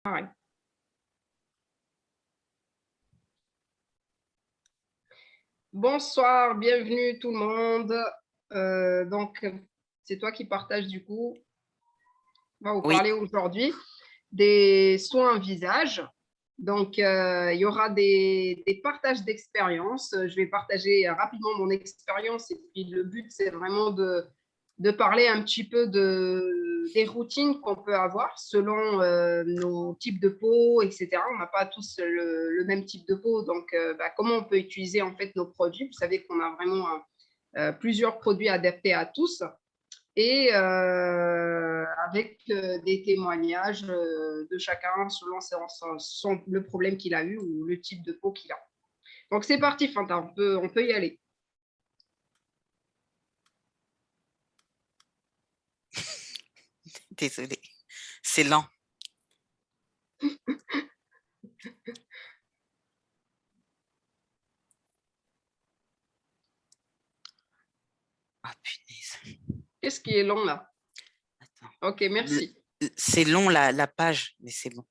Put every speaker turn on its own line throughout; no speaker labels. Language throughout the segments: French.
Pareil. Bonsoir, bienvenue tout le monde. Donc, c'est toi qui partages du coup. On va vous
Oui.
parler aujourd'hui des soins visage. Donc, il y aura des partages d'expériences. Je vais partager rapidement mon expérience et puis le but, c'est vraiment de parler un petit peu des routines qu'on peut avoir selon nos types de peau, etc. On n'a pas tous le même type de peau, donc comment on peut utiliser en fait nos produits. Vous savez qu'on a vraiment plusieurs produits adaptés à tous et avec des témoignages de chacun selon le problème qu'il a eu ou le type de peau qu'il a. Donc c'est parti, Fanta, on peut y aller.
Désolée, c'est lent. Ah, punaise.
Qu'est-ce qui est long là?
Attends.
Ok, merci.
C'est long la page, mais c'est bon.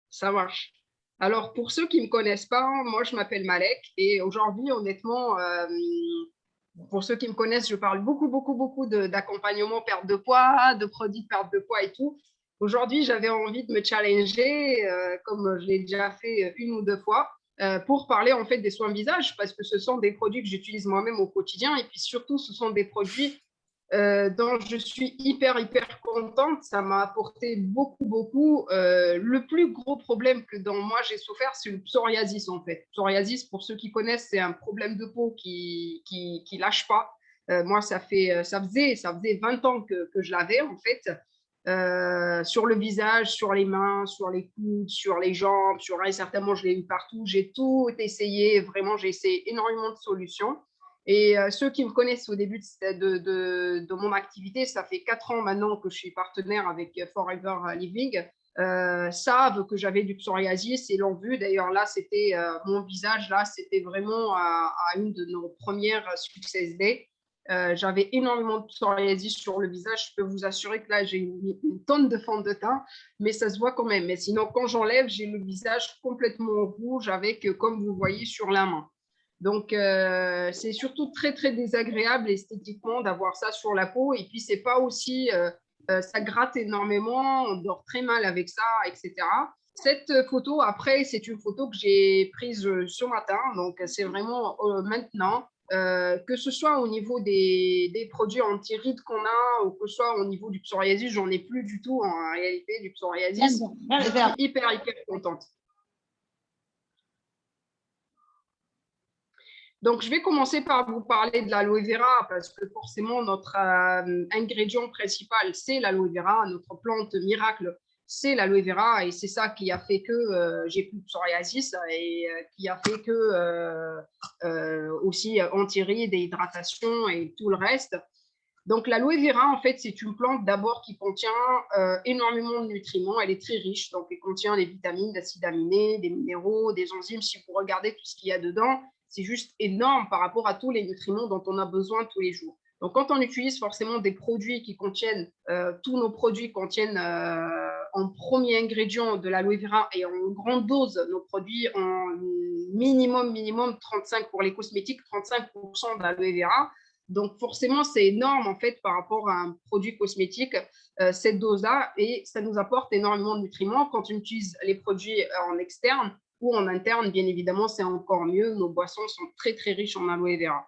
Ça marche. Alors, pour ceux qui ne me connaissent pas, moi, je m'appelle Malek et aujourd'hui, honnêtement, pour ceux qui me connaissent, je parle beaucoup d'accompagnement perte de poids, de produits de perte de poids et tout. Aujourd'hui, j'avais envie de me challenger, comme je l'ai déjà fait une ou deux fois, pour parler en fait des soins visage, parce que ce sont des produits que j'utilise moi-même au quotidien et puis surtout, ce sont des produits dont je suis hyper contente. Ça m'a apporté beaucoup. Le plus gros problème que dans moi j'ai souffert, c'est le psoriasis en fait. Psoriasis, pour ceux qui connaissent, c'est un problème de peau qui lâche pas. Moi, ça faisait 20 ans que je l'avais en fait. Sur le visage, sur les mains, sur les coudes, sur les jambes, certainement je l'ai eu partout. J'ai tout essayé, vraiment j'ai essayé énormément de solutions. Et ceux qui me connaissent au début de mon activité, ça fait 4 ans maintenant que je suis partenaire avec Forever Living, savent que j'avais du psoriasis et l'ont vu. D'ailleurs, là, c'était mon visage, là, c'était vraiment à une de nos premières Success Day. J'avais énormément de psoriasis sur le visage. Je peux vous assurer que là, j'ai une tonne de fond de teint, mais ça se voit quand même. Mais sinon, quand j'enlève, j'ai le visage complètement rouge avec, comme vous voyez, sur la main. Donc, c'est surtout très désagréable esthétiquement d'avoir ça sur la peau. Et puis, c'est pas aussi, ça gratte énormément, on dort très mal avec ça, etc. Cette photo, après, c'est une photo que j'ai prise ce matin. Donc, c'est vraiment maintenant, que ce soit au niveau des produits anti-rides qu'on a ou que ce soit au niveau du psoriasis, j'en ai plus du tout en réalité du psoriasis. Je suis hyper contente. Donc, je vais commencer par vous parler de l'aloe vera parce que forcément, notre ingrédient principal, c'est l'aloe vera. Notre plante miracle, c'est l'aloe vera et c'est ça qui a fait que j'ai plus de psoriasis et qui a fait que aussi anti-rides et hydratation et tout le reste. Donc, l'aloe vera, en fait, c'est une plante d'abord qui contient énormément de nutriments. Elle est très riche. Donc, elle contient des vitamines, des acides aminés, des minéraux, des enzymes. Si vous regardez tout ce qu'il y a dedans, c'est juste énorme par rapport à tous les nutriments dont on a besoin tous les jours. Donc, quand on utilise forcément des produits qui contiennent, tous nos produits contiennent en premier ingrédient de l'aloe vera et en grande dose, nos produits en minimum 35 pour les cosmétiques, 35% d'aloe vera. Donc, forcément, c'est énorme en fait par rapport à un produit cosmétique, cette dose-là, et ça nous apporte énormément de nutriments. Quand on utilise les produits en externe ou en interne, bien évidemment, c'est encore mieux. Nos boissons sont très riches en aloe vera.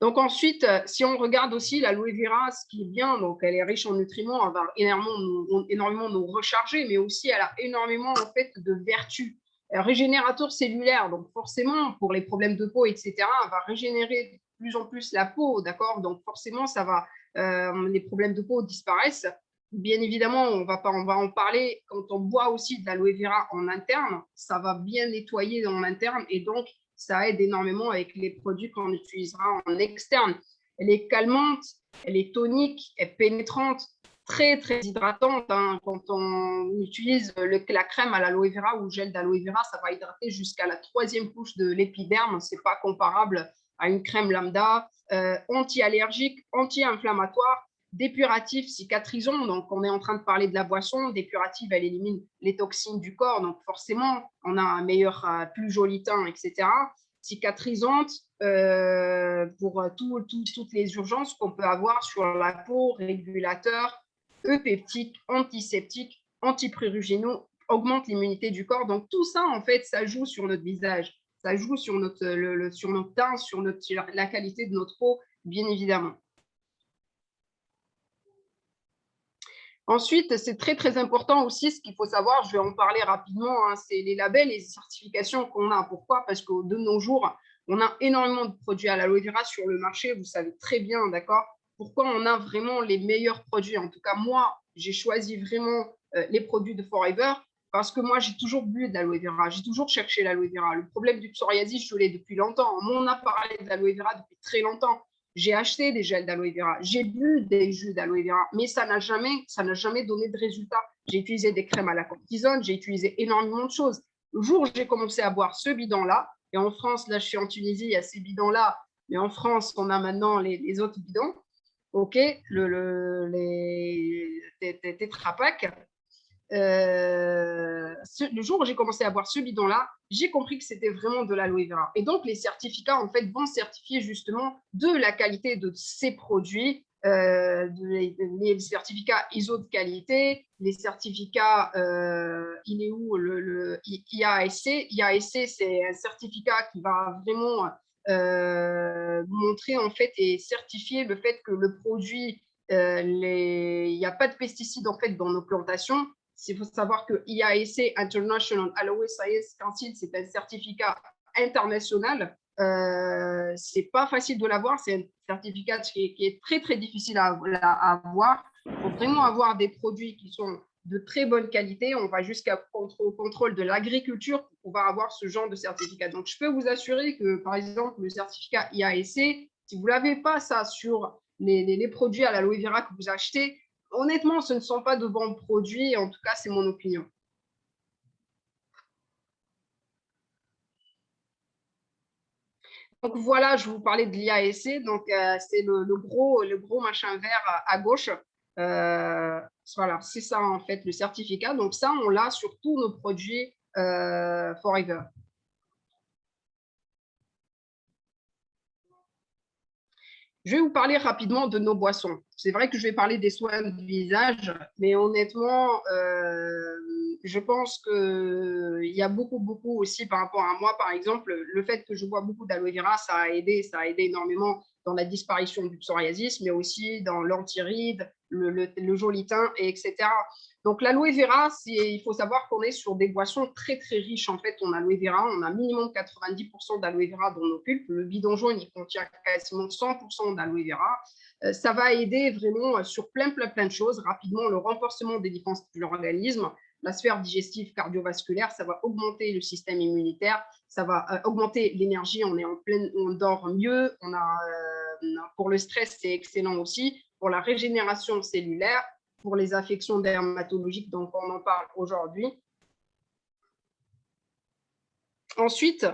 Donc ensuite, si on regarde aussi l'aloe vera, ce qui est bien, donc elle est riche en nutriments, elle va énormément nous recharger, mais aussi elle a énormément en fait de vertus. Régénérateur cellulaire, donc forcément pour les problèmes de peau, etc., elle va régénérer de plus en plus la peau, d'accord? Donc forcément, ça va, les problèmes de peau disparaissent. Bien évidemment, on va en parler quand on boit aussi de l'aloe vera en interne, ça va bien nettoyer en interne et donc ça aide énormément avec les produits qu'on utilisera en externe. Elle est calmante, elle est tonique, elle est pénétrante, très hydratante. Hein. Quand on utilise la crème à l'aloe vera ou le gel d'aloe vera, ça va hydrater jusqu'à la 3e couche de l'épiderme. Ce n'est pas comparable à une crème lambda. Anti-allergique, anti-inflammatoire. Dépuratif, cicatrisant, donc on est en train de parler de la boisson. Dépurative, elle élimine les toxines du corps, donc forcément, on a un meilleur, plus joli teint, etc. Cicatrisante, pour toutes les urgences qu'on peut avoir sur la peau, régulateur, eupeptique, antiseptique, antiprurigénaux, augmente l'immunité du corps. Donc tout ça, en fait, ça joue sur notre visage, ça joue sur sur notre teint, sur la qualité de notre peau, bien évidemment. Ensuite, c'est très, très important aussi, ce qu'il faut savoir, je vais en parler rapidement, hein, c'est les labels et les certifications qu'on a. Pourquoi? Parce que de nos jours, on a énormément de produits à l'aloe vera sur le marché, vous savez très bien, d'accord? Pourquoi on a vraiment les meilleurs produits? En tout cas, moi, j'ai choisi vraiment les produits de Forever parce que moi, j'ai toujours bu de l'aloe vera, j'ai toujours cherché l'aloe vera. Le problème du psoriasis, je l'ai depuis longtemps. On m'en a parlé de l'aloe vera depuis très longtemps. J'ai acheté des gels d'aloe vera, j'ai bu des jus d'aloe vera, mais ça n'a jamais donné de résultat. J'ai utilisé des crèmes à la cortisone, j'ai utilisé énormément de choses. Le jour où j'ai commencé à boire ce bidon-là, et en France, là je suis en Tunisie, il y a ces bidons-là, mais en France, on a maintenant les autres bidons, ok, les Tetra Pak. Le jour où j'ai commencé à boire ce bidon-là, j'ai compris que c'était vraiment de l'aloe vera. Et donc, les certificats, en fait, vont certifier justement de la qualité de ces produits, les certificats ISO de qualité, les certificats, il est où le IASC. IASC, c'est un certificat qui va vraiment montrer, en fait, et certifier le fait que le produit, il n'y a pas de pesticides, en fait, dans nos plantations. Il faut savoir que IASC, International Aloe Science Council, c'est un certificat international. C'est pas facile de l'avoir. C'est un certificat qui est très, très difficile à avoir. Il faut vraiment avoir des produits qui sont de très bonne qualité. On va jusqu'au contrôle de l'agriculture pour pouvoir avoir ce genre de certificat. Donc, je peux vous assurer que, par exemple, le certificat IASC, si vous n'avez pas ça sur les produits à l'aloe vera que vous achetez, honnêtement, ce ne sont pas de bons produits. En tout cas, c'est mon opinion. Donc voilà, je vous parlais de l'IASC. Donc c'est le gros machin vert à gauche. Voilà, c'est ça en fait le certificat. Donc ça, on l'a sur tous nos produits Forever. Je vais vous parler rapidement de nos boissons. C'est vrai que je vais parler des soins du visage, mais honnêtement, je pense qu'il y a beaucoup aussi par rapport à moi, par exemple, le fait que je bois beaucoup d'aloe vera, ça a aidé énormément dans la disparition du psoriasis, mais aussi dans l'anti-rides, le joli teint, etc. Donc l'aloe vera, il faut savoir qu'on est sur des boissons très très riches en fait en aloe vera. On a minimum 90% d'aloe vera dans nos pulpes. Le bidon jaune, il contient quasiment 100% d'aloe vera. Ça va aider vraiment sur plein de choses. Rapidement, le renforcement des défenses de l'organisme, la sphère digestive cardiovasculaire, ça va augmenter le système immunitaire, ça va augmenter l'énergie, on dort mieux, pour le stress, c'est excellent aussi, pour la régénération cellulaire, pour les affections dermatologiques, donc on en parle aujourd'hui. Ensuite,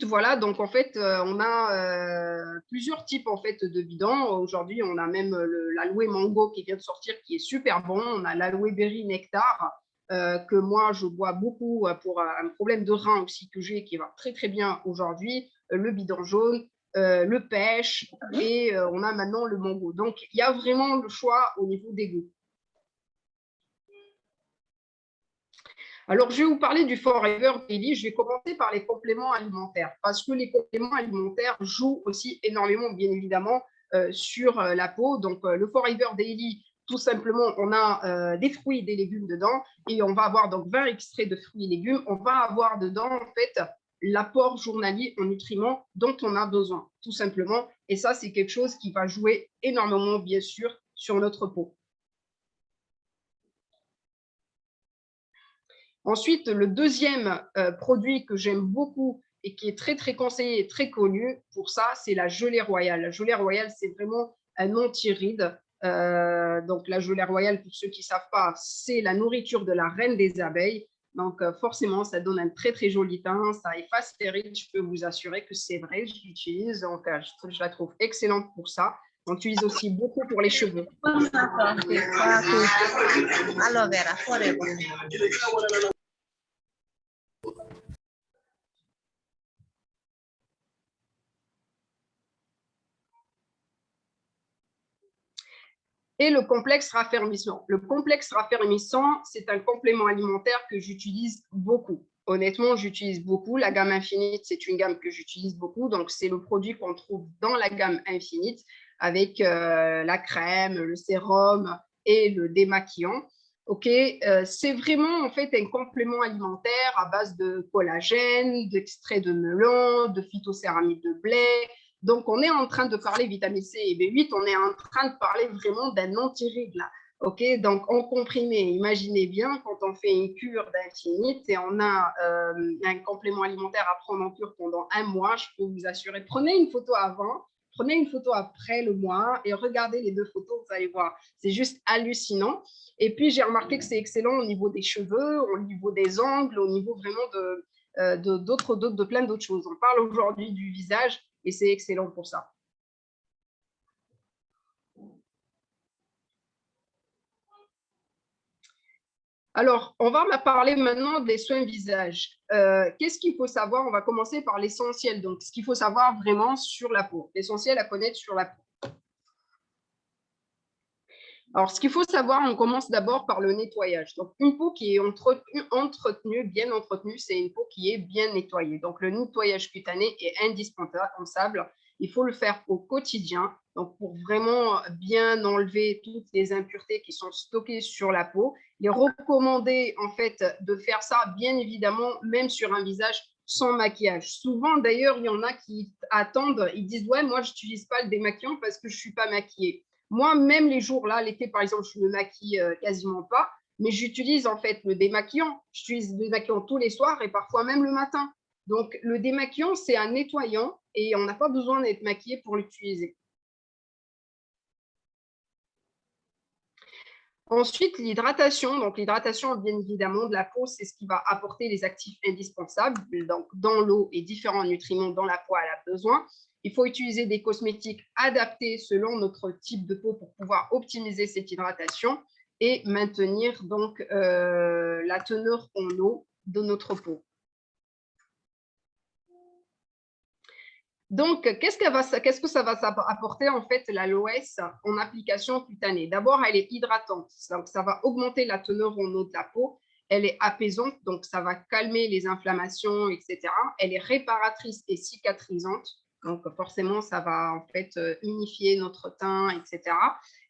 voilà, donc en fait, on a plusieurs types en fait de bidons. Aujourd'hui, on a même l'aloe mango qui vient de sortir, qui est super bon. On a l'aloe berry nectar, que moi, je bois beaucoup pour un problème de rein aussi que j'ai, qui va très, très bien aujourd'hui. Le bidon jaune, le pêche, et on a maintenant le mango. Donc, il y a vraiment le choix au niveau des goûts. Alors, je vais vous parler du Forever Daily. Je vais commencer par les compléments alimentaires parce que les compléments alimentaires jouent aussi énormément, bien évidemment, sur la peau. Donc, le Forever Daily, tout simplement, on a des fruits et des légumes dedans et on va avoir donc 20 extraits de fruits et légumes. On va avoir dedans, en fait, l'apport journalier en nutriments dont on a besoin, tout simplement. Et ça, c'est quelque chose qui va jouer énormément, bien sûr, sur notre peau. Ensuite, le deuxième produit que j'aime beaucoup et qui est très, très conseillé et très connu pour ça, c'est la gelée royale. La gelée royale, c'est vraiment un anti-ride. Donc, la gelée royale, pour ceux qui ne savent pas, c'est la nourriture de la reine des abeilles. Donc, forcément, ça donne un très, très joli teint. Ça efface les rides. Je peux vous assurer que c'est vrai, je l'utilise. Donc, je la trouve excellente pour ça. On utilise aussi beaucoup pour les cheveux.
Aloe vera, forever.
Et le complexe raffermissant. Le complexe raffermissant, c'est un complément alimentaire que j'utilise beaucoup. Honnêtement, j'utilise beaucoup. La gamme Infinite, c'est une gamme que j'utilise beaucoup. Donc, c'est le produit qu'on trouve dans la gamme Infinite avec la crème, le sérum et le démaquillant. C'est vraiment en fait un complément alimentaire à base de collagène, d'extrait de melon, de phytocéramide de blé. Donc, on est en train de parler vitamine C et B8, on est en train de parler vraiment d'un anti-rides là. Donc en comprimé, imaginez bien quand on fait une cure d'Infinite et on a un complément alimentaire à prendre en cure pendant 1 mois, je peux vous assurer, prenez une photo avant, prenez une photo après le mois et regardez les 2 photos, vous allez voir, c'est juste hallucinant. Et puis j'ai remarqué que c'est excellent au niveau des cheveux, au niveau des ongles, au niveau vraiment de plein d'autres choses. On parle aujourd'hui du visage et c'est excellent pour ça. Alors, on va parler maintenant des soins visage. Qu'est-ce qu'il faut savoir? On va commencer par l'essentiel. Donc, ce qu'il faut savoir vraiment sur la peau. L'essentiel à connaître sur la peau. Alors, ce qu'il faut savoir, on commence d'abord par le nettoyage. Donc, une peau qui est entretenue, bien entretenue, c'est une peau qui est bien nettoyée. Donc, le nettoyage cutané est indispensable. Il faut le faire au quotidien, donc pour vraiment bien enlever toutes les impuretés qui sont stockées sur la peau. Il est recommandé en fait de faire ça, bien évidemment, même sur un visage sans maquillage. Souvent, d'ailleurs, il y en a qui attendent, ils disent « Ouais, moi, je n'utilise pas le démaquillant parce que je ne suis pas maquillée. » Moi, même les jours-là, l'été, par exemple, je ne me maquille quasiment pas, mais j'utilise en fait le démaquillant. J'utilise le démaquillant tous les soirs et parfois même le matin. Donc, le démaquillant, c'est un nettoyant et on n'a pas besoin d'être maquillé pour l'utiliser. Ensuite, l'hydratation. Donc, l'hydratation, bien évidemment, de la peau, c'est ce qui va apporter les actifs indispensables. Donc, dans l'eau et différents nutriments dont la peau a besoin. Il faut utiliser des cosmétiques adaptés selon notre type de peau pour pouvoir optimiser cette hydratation et maintenir donc la teneur en eau de notre peau. Donc, qu'est-ce que ça va apporter en fait l'aloès en application cutanée? D'abord, elle est hydratante, donc ça va augmenter la teneur en eau de la peau. Elle est apaisante, donc ça va calmer les inflammations, etc. Elle est réparatrice et cicatrisante, donc forcément, ça va en fait unifier notre teint, etc.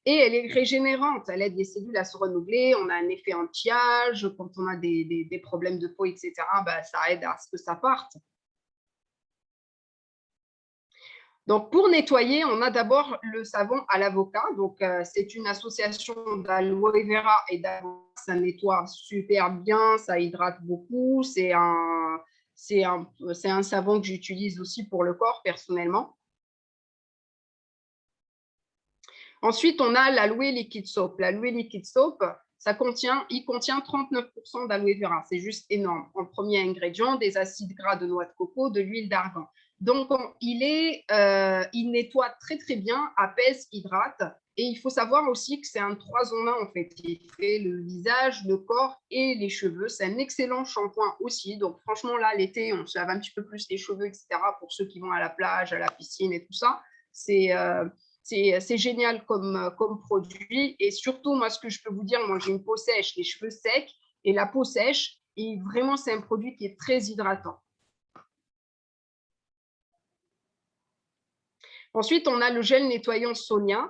Et elle est régénérante, elle aide les cellules à se renouveler. On a un effet anti-âge, quand on a des problèmes de peau, etc. Ça aide à ce que ça parte. Donc, pour nettoyer, on a d'abord le savon à l'avocat. Donc, c'est une association d'aloe vera et d'avocat. Ça nettoie super bien, ça hydrate beaucoup. C'est un savon que j'utilise aussi pour le corps, personnellement. Ensuite, on a l'aloe liquid soap. L'aloe liquid soap, il contient 39% d'aloe vera. C'est juste énorme. En premier ingrédient, des acides gras de noix de coco, de l'huile d'argan. Donc, il nettoie très, très bien, apaise, hydrate. Et il faut savoir aussi que c'est un 3 en 1, en fait. Il fait le visage, le corps et les cheveux. C'est un excellent shampoing aussi. Donc, franchement, là, l'été, on se lave un petit peu plus les cheveux, etc. Pour ceux qui vont à la plage, à la piscine et tout ça. C'est génial comme produit. Et surtout, moi, ce que je peux vous dire, moi, j'ai une peau sèche, les cheveux secs et la peau sèche. Et vraiment, c'est un produit qui est très hydratant. Ensuite, on a le gel nettoyant Sonia,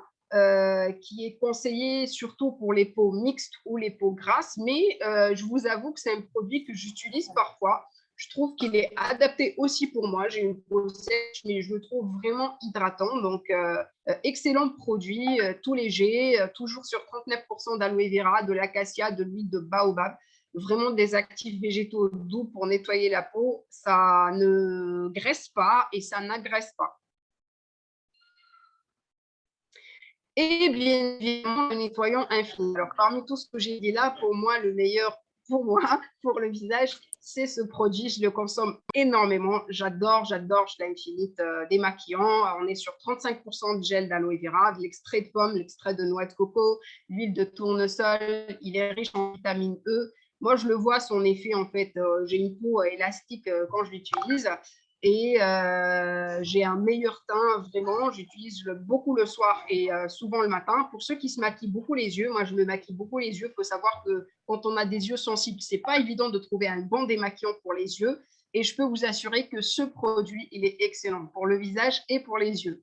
qui est conseillé surtout pour les peaux mixtes ou les peaux grasses. Mais je vous avoue que c'est un produit que j'utilise parfois. Je trouve qu'il est adapté aussi pour moi. J'ai une peau sèche, mais je le trouve vraiment hydratant. Donc, excellent produit, tout léger, toujours sur 39% d'aloe vera, de l'acacia, de l'huile de baobab. Vraiment des actifs végétaux doux pour nettoyer la peau. Ça ne graisse pas et ça n'agresse pas. Et bien évidemment, le nettoyant infini. Alors, parmi tout ce que j'ai dit là, pour moi, le meilleur pour moi, pour le visage, c'est ce produit. Je le consomme énormément. J'adore Gel Infinite démaquillant. On est sur 35% de gel d'aloe vera, de l'extrait de pomme, l'extrait de noix de coco, l'huile de tournesol. Il est riche en vitamine E. Moi, je le vois, son effet, en fait, j'ai une peau élastique quand je l'utilise. Et j'ai un meilleur teint, vraiment. J'utilise beaucoup le soir et souvent le matin. Pour ceux qui se maquillent beaucoup les yeux, moi, je me maquille beaucoup les yeux. Il faut savoir que quand on a des yeux sensibles, ce n'est pas évident de trouver un bon démaquillant pour les yeux. Et je peux vous assurer que ce produit, il est excellent pour le visage et pour les yeux.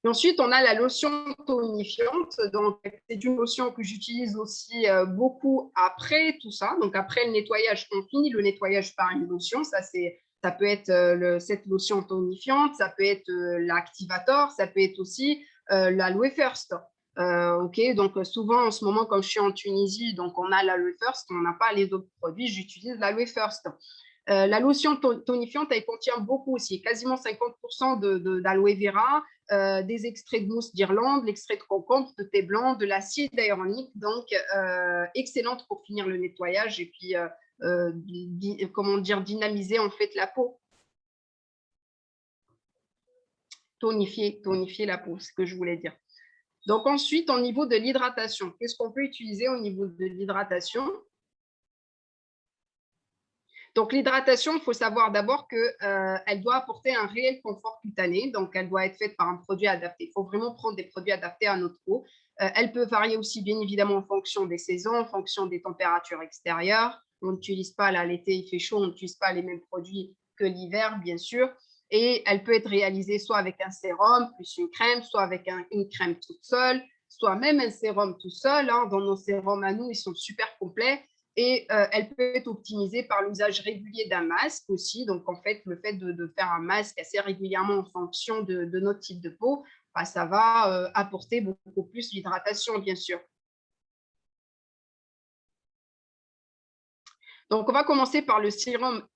Et ensuite, on a la lotion tonifiante. Donc, c'est une lotion que j'utilise aussi beaucoup après tout ça. Donc, après le nettoyage, on finit le nettoyage par une lotion. Ça peut être cette lotion tonifiante, ça peut être l'activator, ça peut être aussi l'Aloe First. Ok, donc souvent en ce moment, comme je suis en Tunisie, donc on a l'Aloe First, on n'a pas les autres produits, j'utilise l'Aloe First. La lotion tonifiante, elle contient beaucoup aussi, quasiment 50% d'aloe vera, des extraits de mousse d'Irlande, l'extrait de concombre, de thé blanc, de l'acide hyaluronique, donc excellente pour finir le nettoyage et puis comment dire, dynamiser en fait la peau. Tonifier la peau, c'est ce que je voulais dire. Donc ensuite, au niveau de l'hydratation, qu'est-ce qu'on peut utiliser au niveau de l'hydratation? Donc, l'hydratation, il faut savoir d'abord qu'elle doit apporter un réel confort cutané. Donc, elle doit être faite par un produit adapté. Il faut vraiment prendre des produits adaptés à notre peau. Elle peut varier aussi, bien évidemment, en fonction des saisons, en fonction des températures extérieures. On n'utilise pas, là, l'été, il fait chaud, on n'utilise pas les mêmes produits que l'hiver, bien sûr. Et elle peut être réalisée soit avec un sérum plus une crème, soit avec une crème toute seule, soit même un sérum tout seul. Hein. Dans nos sérums à nous, ils sont super complets. Et elle peut être optimisée par l'usage régulier d'un masque aussi. Donc, en fait, le fait de faire un masque assez régulièrement en fonction de notre type de peau, bah, ça va apporter beaucoup plus d'hydratation, bien sûr. Donc, on va commencer par le sérum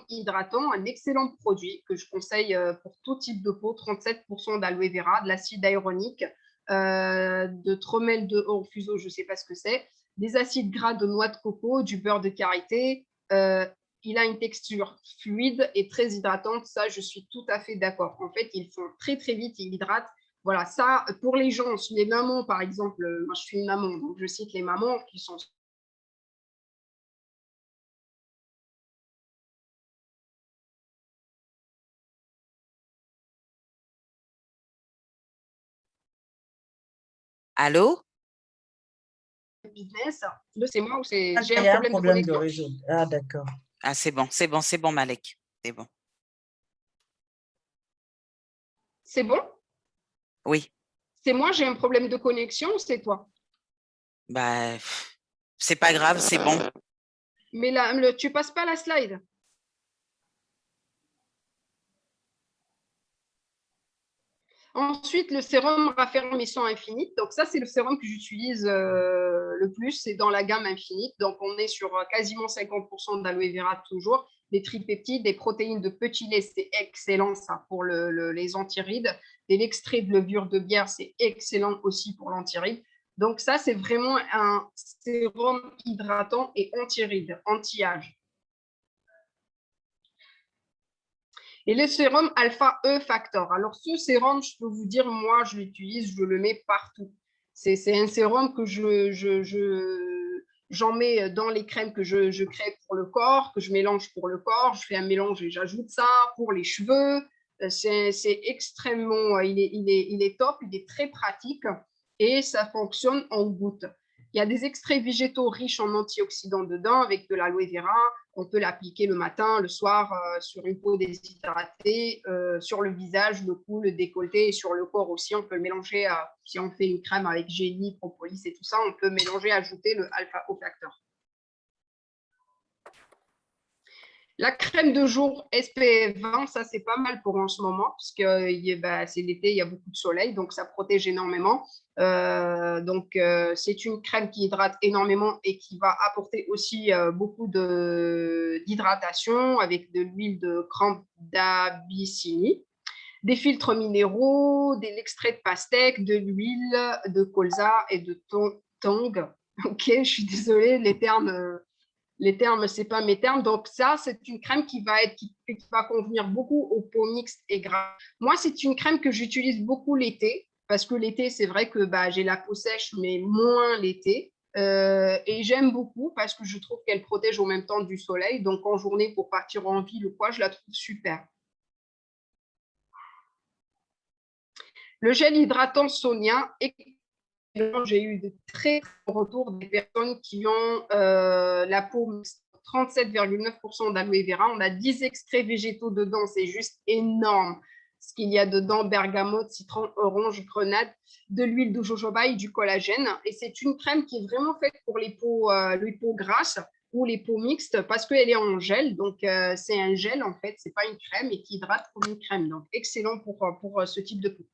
hydratant, un excellent produit que je conseille pour tout type de peau, 37% d'aloe vera, de l'acide hyaluronique, de tromel de fuseau, je ne sais pas ce que c'est, des acides gras de noix de coco, du beurre de karité. Il a une texture fluide et très hydratante. Ça, je suis tout à fait d'accord. En fait, ils font très, très vite, ils hydratent. Voilà, ça, pour les gens, les mamans, par exemple, moi, je suis une maman, donc je cite les mamans qui sont...
Allô?
business. C'est moi ou j'ai
Il y a un problème de réseau. Ah, d'accord.
Ah, c'est bon, Malek. C'est bon.
C'est bon?
Oui.
C'est moi, j'ai un problème de connexion ou c'est toi?
Bah, c'est pas grave, c'est bon.
Mais là, tu passes pas la slide. Ensuite, le sérum raffermissant infinite. Donc, ça, c'est le sérum que j'utilise le plus. C'est dans la gamme infinite. Donc, on est sur quasiment 50% d'aloe vera toujours. Des tripeptides, des protéines de petit lait, c'est excellent, ça, pour les antirides. Et l'extrait de levure de bière, c'est excellent aussi pour l'antiride. Donc, ça, c'est vraiment un sérum hydratant et antiride, anti-âge. Et le sérum Alpha E Factor. Alors, ce sérum, je peux vous dire, moi, je l'utilise, je le mets partout. C'est un sérum que j'en mets dans les crèmes que je crée pour le corps, que je mélange pour le corps. Je fais un mélange et j'ajoute ça pour les cheveux. C'est extrêmement, il est top, il est très pratique et ça fonctionne en gouttes. Il y a des extraits végétaux riches en antioxydants dedans avec de l'aloe vera. On peut l'appliquer le matin, le soir sur une peau déshydratée, sur le visage, le cou, le décolleté et sur le corps aussi. On peut le mélanger, si on fait une crème avec génie, propolis et tout ça, on peut mélanger, ajouter le Alpha O Factor. La crème de jour SPF 20, ça c'est pas mal pour en ce moment, parce que c'est l'été, il y a beaucoup de soleil, donc ça protège énormément. C'est une crème qui hydrate énormément et qui va apporter aussi beaucoup d'hydratation avec de l'huile de crampe d'Abyssinie. des filtres minéraux, de l'extrait de pastèque, de l'huile, de colza et de tong. Ok, je suis désolée, les termes, ce n'est pas mes termes. Donc, ça, c'est une crème qui va convenir beaucoup aux peaux mixtes et grasses. Moi, c'est une crème que j'utilise beaucoup l'été, parce que l'été, c'est vrai que j'ai la peau sèche, mais moins l'été. Et j'aime beaucoup parce que je trouve qu'elle protège en même temps du soleil. Donc, en journée, pour partir en ville ou quoi, je la trouve super. Le gel hydratant Sonia, j'ai eu de très bons retours des personnes qui ont la peau 37,9% d'aloe vera. On a 10 extraits végétaux dedans, c'est juste énorme. Ce qu'il y a dedans, bergamote, citron, orange, grenade, de l'huile de jojoba et du collagène. Et c'est une crème qui est vraiment faite pour les peaux grasses ou les peaux mixtes parce qu'elle est en gel. Donc, c'est un gel en fait, c'est pas une crème et qui hydrate comme une crème. Donc, excellent pour ce type de peau.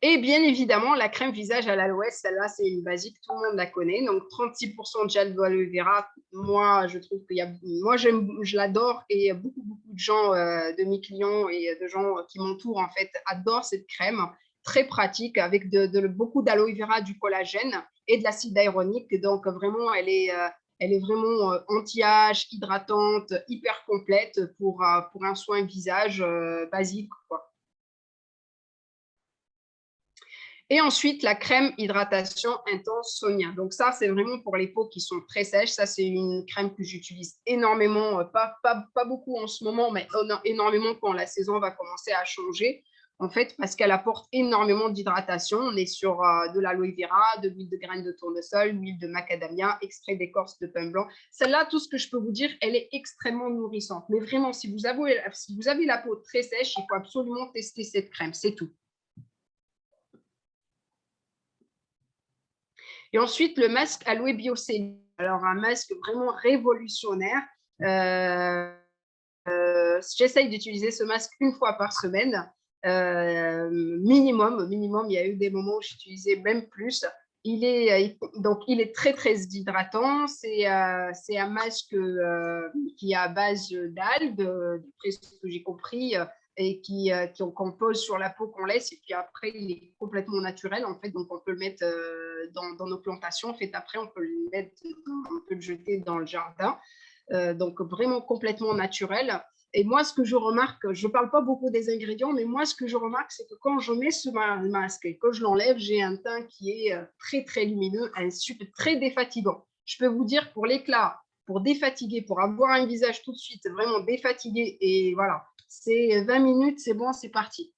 Et bien évidemment, la crème visage à l'aloès, celle-là, c'est une basique, tout le monde la connaît. Donc, 36% de gel d'aloe vera. Moi, je trouve je l'adore et beaucoup de gens, de mes clients et de gens qui m'entourent, en fait, adorent cette crème. Très pratique avec beaucoup d'aloe vera, du collagène et de l'acide hyaluronique. Donc, vraiment, elle est vraiment anti-âge, hydratante, hyper complète pour un soin visage basique, quoi. Et ensuite, la crème hydratation intense Sonia. Donc ça, c'est vraiment pour les peaux qui sont très sèches. Ça, c'est une crème que j'utilise énormément, pas beaucoup en ce moment, mais énormément quand la saison va commencer à changer. En fait, parce qu'elle apporte énormément d'hydratation. On est sur de l'aloe vera, de l'huile de graines de tournesol, l'huile de macadamia, extrait d'écorce de pain blanc. Celle-là, tout ce que je peux vous dire, elle est extrêmement nourrissante. Mais vraiment, si vous avez la peau très sèche, il faut absolument tester cette crème. C'est tout. Et ensuite, le masque Aloe Biocellule. Alors, un masque vraiment révolutionnaire. J'essaye d'utiliser ce masque une fois par semaine. Minimum, il y a eu des moments où j'utilisais même plus. Il est très, très hydratant. C'est un masque qui est à base d'algues, d'après ce que j'ai compris, et qu'on pose sur la peau, qu'on laisse, et puis après, il est complètement naturel, en fait, donc on peut le mettre dans nos plantations. En fait, après, on peut le jeter dans le jardin, donc vraiment complètement naturel. Et moi, ce que je remarque, je ne parle pas beaucoup des ingrédients, mais moi, ce que je remarque, c'est que quand je mets ce masque et que je l'enlève, j'ai un teint qui est très, très lumineux, très défatigant. Je peux vous dire, pour l'éclat, pour défatiguer, pour avoir un visage tout de suite vraiment défatigué, et voilà, c'est 20 minutes, c'est bon, c'est parti.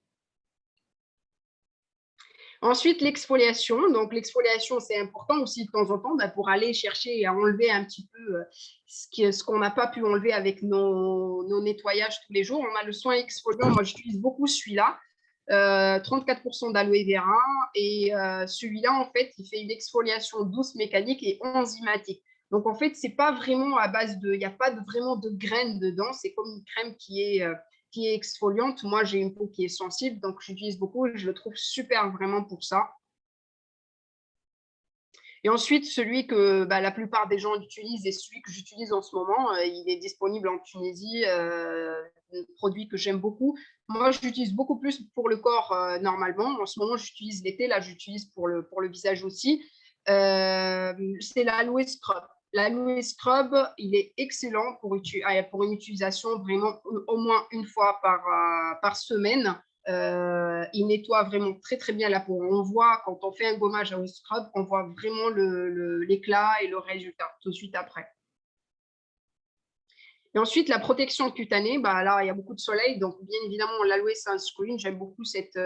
Ensuite, l'exfoliation. Donc, l'exfoliation, c'est important aussi de temps en temps pour aller chercher à enlever un petit peu ce qu'on n'a pas pu enlever avec nos nettoyages tous les jours. On a le soin exfoliant. Moi, j'utilise beaucoup celui-là. 34% d'aloe vera. Et celui-là, en fait, il fait une exfoliation douce, mécanique et enzymatique. Donc, en fait, c'est pas vraiment à base il n'y a pas vraiment de graines dedans. C'est comme une crème qui est exfoliante. Moi, j'ai une peau qui est sensible, donc j'utilise beaucoup et je le trouve super vraiment pour ça. Et ensuite, celui que la plupart des gens utilisent et celui que j'utilise en ce moment, il est disponible en Tunisie, un produit que j'aime beaucoup. Moi, j'utilise beaucoup plus pour le corps normalement. En ce moment, j'utilise l'été, là, j'utilise pour le visage aussi. C'est l'Aloe Scrub. L'Aloe Scrub, il est excellent pour une utilisation vraiment au moins une fois par semaine. Il nettoie vraiment très, très bien la peau. On voit, quand on fait un gommage Aloe Scrub, on voit vraiment l'éclat et le résultat tout de suite après. Et ensuite, la protection cutanée, là, il y a beaucoup de soleil. Donc, bien évidemment, l'Aloe Sunscreen, j'aime beaucoup cette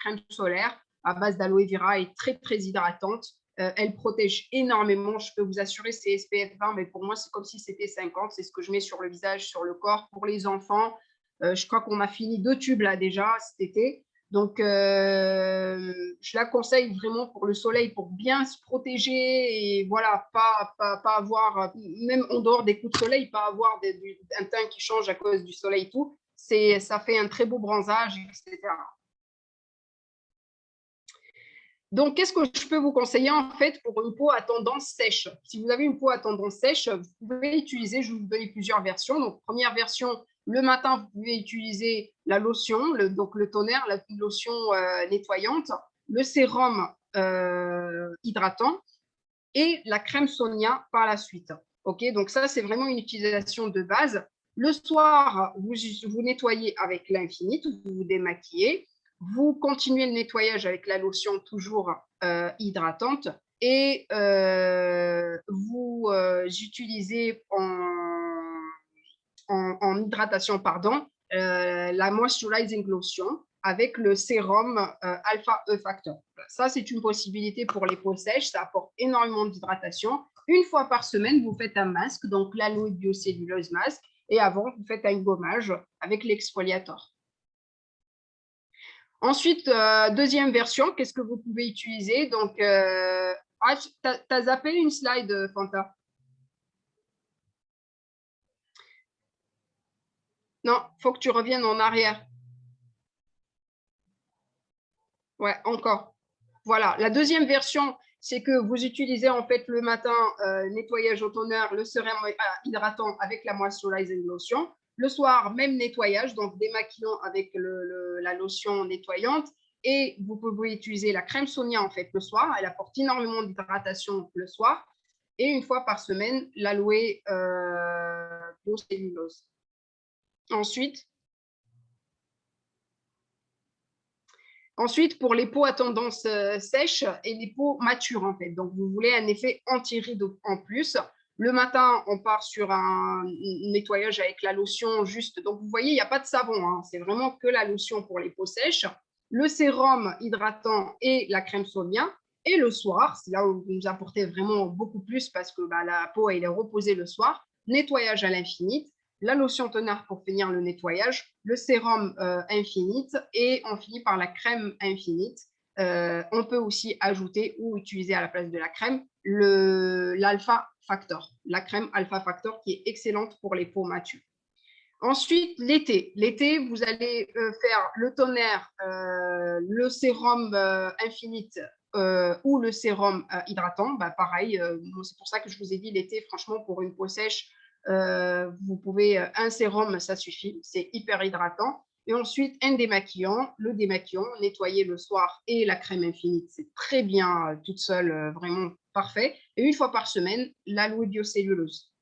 crème solaire à base d'aloe vera et très, très hydratante. Elle protège énormément. Je peux vous assurer, c'est SPF 20, mais pour moi, c'est comme si c'était 50. C'est ce que je mets sur le visage, sur le corps. Pour les enfants, je crois qu'on a fini 2 tubes là déjà cet été. Donc, je la conseille vraiment pour le soleil, pour bien se protéger et voilà, pas avoir, même en dehors des coups de soleil, pas avoir un teint qui change à cause du soleil et tout. Ça fait un très beau bronzage, etc. Donc, qu'est-ce que je peux vous conseiller en fait pour une peau à tendance sèche? Si vous avez une peau à tendance sèche, vous pouvez utiliser, je vais vous donner plusieurs versions. Donc, première version, Le matin, vous pouvez utiliser la lotion, donc le toner, la lotion nettoyante, le sérum hydratant et la crème Sonia par la suite. Ok, donc ça, c'est vraiment une utilisation de base. Le soir, vous nettoyez avec l'Infinite, vous vous démaquillez. Vous continuez le nettoyage avec la lotion toujours hydratante et vous utilisez en hydratation, pardon, la moisturizing lotion avec le sérum Alpha E Factor. Ça, c'est une possibilité pour les peaux sèches. Ça apporte énormément d'hydratation. Une fois par semaine, vous faites un masque, donc l'aloe biocellulose masque, et avant, vous faites un gommage avec l'exfoliator. Ensuite, deuxième version, qu'est-ce que vous pouvez utiliser? Donc, tu as zappé une slide, Fanta? Non, il faut que tu reviennes en arrière. Ouais, encore. Voilà, la deuxième version, c'est que vous utilisez en fait le matin nettoyage au toner, le sérum hydratant avec la moisturizing lotion. Le soir, même nettoyage, donc démaquillant avec la lotion nettoyante. Et vous pouvez utiliser la crème Sonia en fait le soir. Elle apporte énormément d'hydratation le soir. Et une fois par semaine, l'aloe biocellulose. Ensuite, pour les peaux à tendance sèche et les peaux matures, en fait. Donc, vous voulez un effet anti-rides en plus. Le matin, on part sur un nettoyage avec la lotion juste. Donc, vous voyez, il n'y a pas de savon. Hein. C'est vraiment que la lotion pour les peaux sèches. Le sérum hydratant et la crème Sonia. Et le soir, c'est là où vous nous apportez vraiment beaucoup plus parce que la peau, elle est reposée le soir. Nettoyage à l'infini. La lotion toner pour finir le nettoyage, le sérum Infinite et on finit par la crème Infinite. On peut aussi ajouter ou utiliser à la place de la crème l'Alpha Factor, la crème Alpha Factor qui est excellente pour les peaux matures. Ensuite, l'été. L'été, vous allez faire le toner, le sérum Infinite ou le sérum hydratant. Bah, pareil, c'est pour ça que je vous ai dit l'été, franchement, pour une peau sèche, vous pouvez, un sérum, ça suffit, c'est hyper hydratant. Et ensuite, un démaquillant, le démaquillant, nettoyer le soir et la crème Infinite, c'est très bien toute seule, vraiment parfait. Et une fois par semaine, l'aloe biocellulose.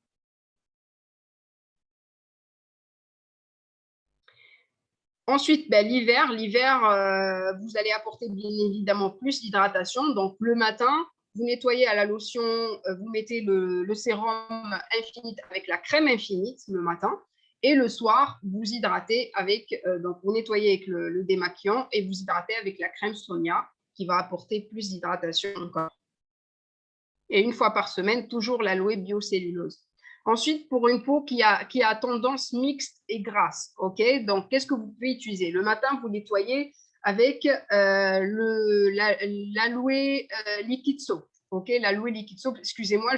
Ensuite, l'hiver, vous allez apporter bien évidemment plus d'hydratation. Donc, le matin, vous nettoyez à la lotion, vous mettez le sérum Infinite avec la crème Infinite le matin. Et le soir, vous hydratez avec, donc vous nettoyez avec le démaquillant et vous hydratez avec la crème Sonia qui va apporter plus d'hydratation encore. Et une fois par semaine, toujours l'aloe biocellulose. Ensuite, pour une peau qui a tendance mixte et grasse, ok. Donc, qu'est-ce que vous pouvez utiliser? Le matin, vous nettoyez avec l'aloe liquid soap, ok. L'aloe liquid soap, excusez-moi,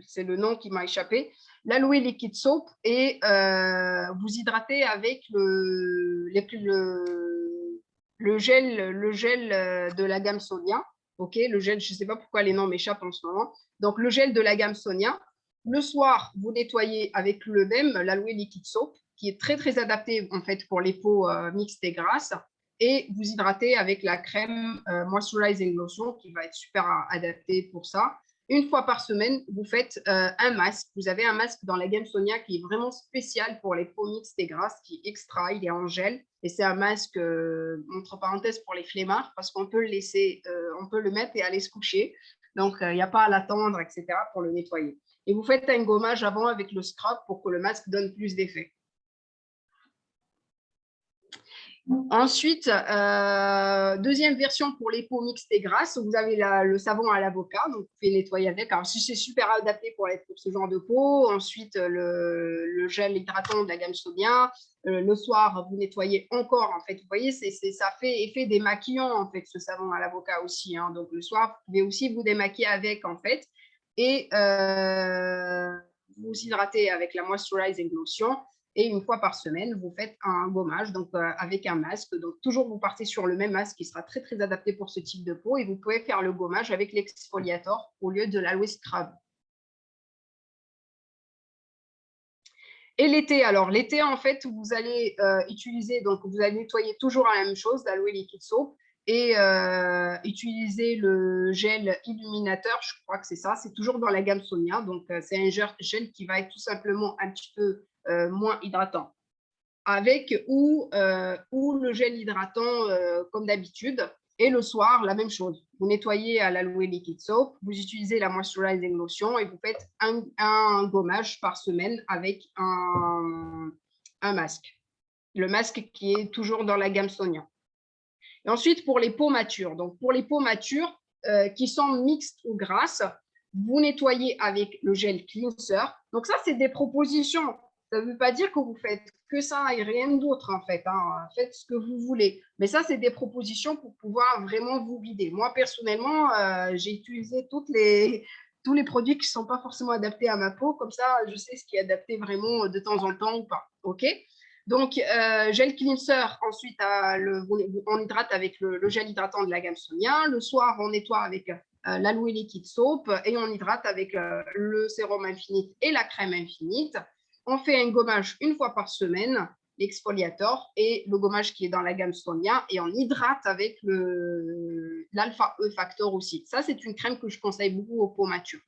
c'est le nom qui m'a échappé. L'aloe liquid soap et vous hydratez avec le gel de la gamme Sonia. Ok, le gel, je ne sais pas pourquoi les noms m'échappent en ce moment. Donc, le gel de la gamme Sonia. Le soir, vous nettoyez avec le même, l'aloe liquid soap, qui est très, très adapté en fait pour les peaux mixtes et grasses. Et vous hydratez avec la crème moisturizing lotion, qui va être super adaptée pour ça. Une fois par semaine, vous faites un masque. Vous avez un masque dans la gamme Sonia qui est vraiment spécial pour les peaux mixtes et grasses, qui est extra, il est en gel. Et c'est un masque, entre parenthèses, pour les flemmards, parce qu'on peut le laisser, on peut le mettre et aller se coucher. Donc, il n'y a pas à l'attendre, etc., pour le nettoyer. Et vous faites un gommage avant avec le scrub pour que le masque donne plus d'effet. Ensuite, deuxième version pour les peaux mixtes et grasses, vous avez le savon à l'avocat, donc vous pouvez nettoyer avec. Alors, c'est super adapté pour ce genre de peau. Ensuite, le gel hydratant de la gamme Sonia. Le soir, vous nettoyez encore. En fait, vous voyez, ça fait effet démaquillant, en fait, ce savon à l'avocat aussi. Hein. Donc, le soir, vous pouvez aussi vous démaquiller avec, en fait. Et vous hydratez avec la moisturizing lotion. Et une fois par semaine, vous faites un gommage donc, avec un masque. Donc, toujours, vous partez sur le même masque qui sera très, très adapté pour ce type de peau. Et vous pouvez faire le gommage avec l'exfoliator au lieu de l'aloe scrub. Et l'été, alors l'été, en fait, vous allez utiliser, donc vous allez nettoyer toujours la même chose, l'aloe liquid soap, et utiliser le gel illuminateur, je crois que c'est ça, c'est toujours dans la gamme Sonia, donc c'est un gel qui va être tout simplement un petit peu moins hydratant. Avec ou le gel hydratant comme d'habitude. Et le soir, la même chose. Vous nettoyez à l'aloe liquid soap, vous utilisez la moisturizing lotion et vous faites un gommage par semaine avec un masque. Le masque qui est toujours dans la gamme Sonia. Et ensuite, pour les peaux matures. Donc, pour les peaux matures qui sont mixtes ou grasses, vous nettoyez avec le gel cleanser. Donc, ça, c'est des propositions. Ça ne veut pas dire que vous faites que ça et rien d'autre, en fait. Hein. Faites ce que vous voulez. Mais ça, c'est des propositions pour pouvoir vraiment vous guider. Moi, personnellement, j'ai utilisé tous les produits qui ne sont pas forcément adaptés à ma peau. Comme ça, je sais ce qui est adapté vraiment de temps en temps ou pas. OK ? Donc, gel cleanser, ensuite, on hydrate avec le gel hydratant de la gamme Sonia. Le soir, on nettoie avec l'aloe liquid soap et on hydrate avec le sérum Infinite et la crème Infinite. On fait un gommage une fois par semaine, l'exfoliator et le gommage qui est dans la gamme Sonia, et on hydrate avec l'alpha E factor aussi. Ça, c'est une crème que je conseille beaucoup aux peaux matures.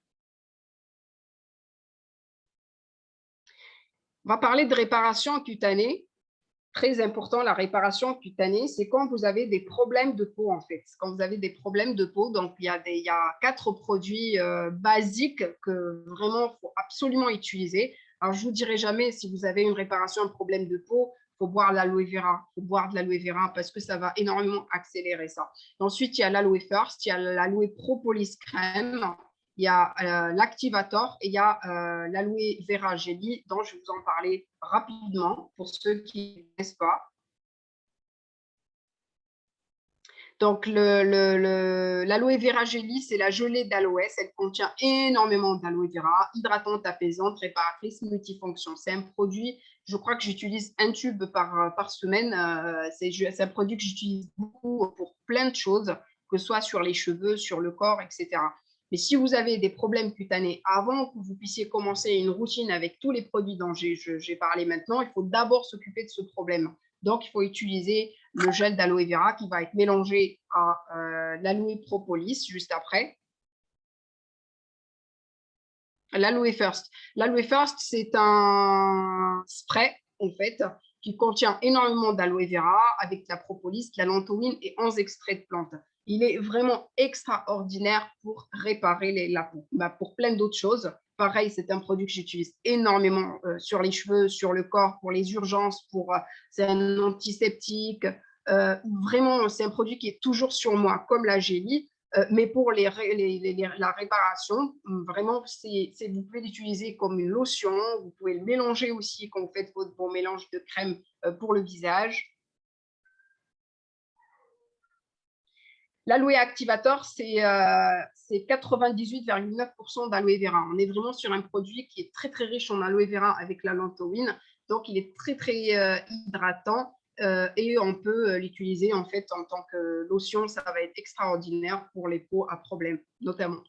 On va parler de réparation cutanée. Très important, la réparation cutanée, c'est quand vous avez des problèmes de peau, en fait. Quand vous avez des problèmes de peau, donc il y a 4 produits basiques que vraiment il faut absolument utiliser. Alors, je ne vous dirai jamais, si vous avez une réparation, un problème de peau, il faut boire l'aloe vera. Il faut boire de l'aloe vera parce que ça va énormément accélérer ça. Ensuite, il y a l'aloe first, il y a l'aloe propolis crème, il y a l'activator et il y a l'aloe vera jelly dont je vais vous en parler rapidement pour ceux qui ne connaissent pas. Donc, l'aloe vera jelly, c'est la gelée d'aloès. Elle contient énormément d'aloe vera, hydratante, apaisante, réparatrice, multifonction. C'est un produit, je crois que j'utilise un tube par semaine. C'est un produit que j'utilise beaucoup pour plein de choses, que ce soit sur les cheveux, sur le corps, etc. Mais si vous avez des problèmes cutanés, avant que vous puissiez commencer une routine avec tous les produits dont j'ai parlé maintenant, il faut d'abord s'occuper de ce problème. Donc, il faut utiliser le gel d'aloe vera qui va être mélangé à l'aloe propolis juste après. L'aloe first. L'aloe first, c'est un spray, en fait, qui contient énormément d'aloe vera avec de la propolis, de la lantoïne et 11 extraits de plantes. Il est vraiment extraordinaire pour réparer la peau. Pour plein d'autres choses. Pareil, c'est un produit que j'utilise énormément sur les cheveux, sur le corps, pour les urgences, c'est un antiseptique. Vraiment, c'est un produit qui est toujours sur moi, comme la gélie. Mais pour la réparation, vraiment, vous pouvez l'utiliser comme une lotion. Vous pouvez le mélanger aussi quand vous faites votre bon mélange de crème pour le visage. L'aloe activator, c'est 98,9% d'aloe vera. On est vraiment sur un produit qui est très, très riche en aloe vera avec la lantoïne. Donc, il est très, très hydratant et on peut l'utiliser en fait en tant que lotion. Ça va être extraordinaire pour les peaux à problème, notamment.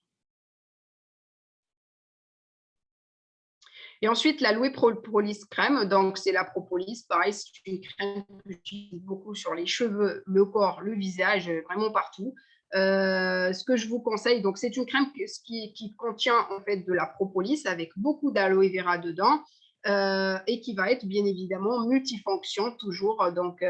Et ensuite, l'aloe propolis crème, donc c'est la propolis, pareil, c'est une crème que j'utilise beaucoup sur les cheveux, le corps, le visage, vraiment partout. Ce que je vous conseille, donc c'est une crème qui contient en fait de la propolis avec beaucoup d'aloe vera dedans et qui va être bien évidemment multifonction toujours. Donc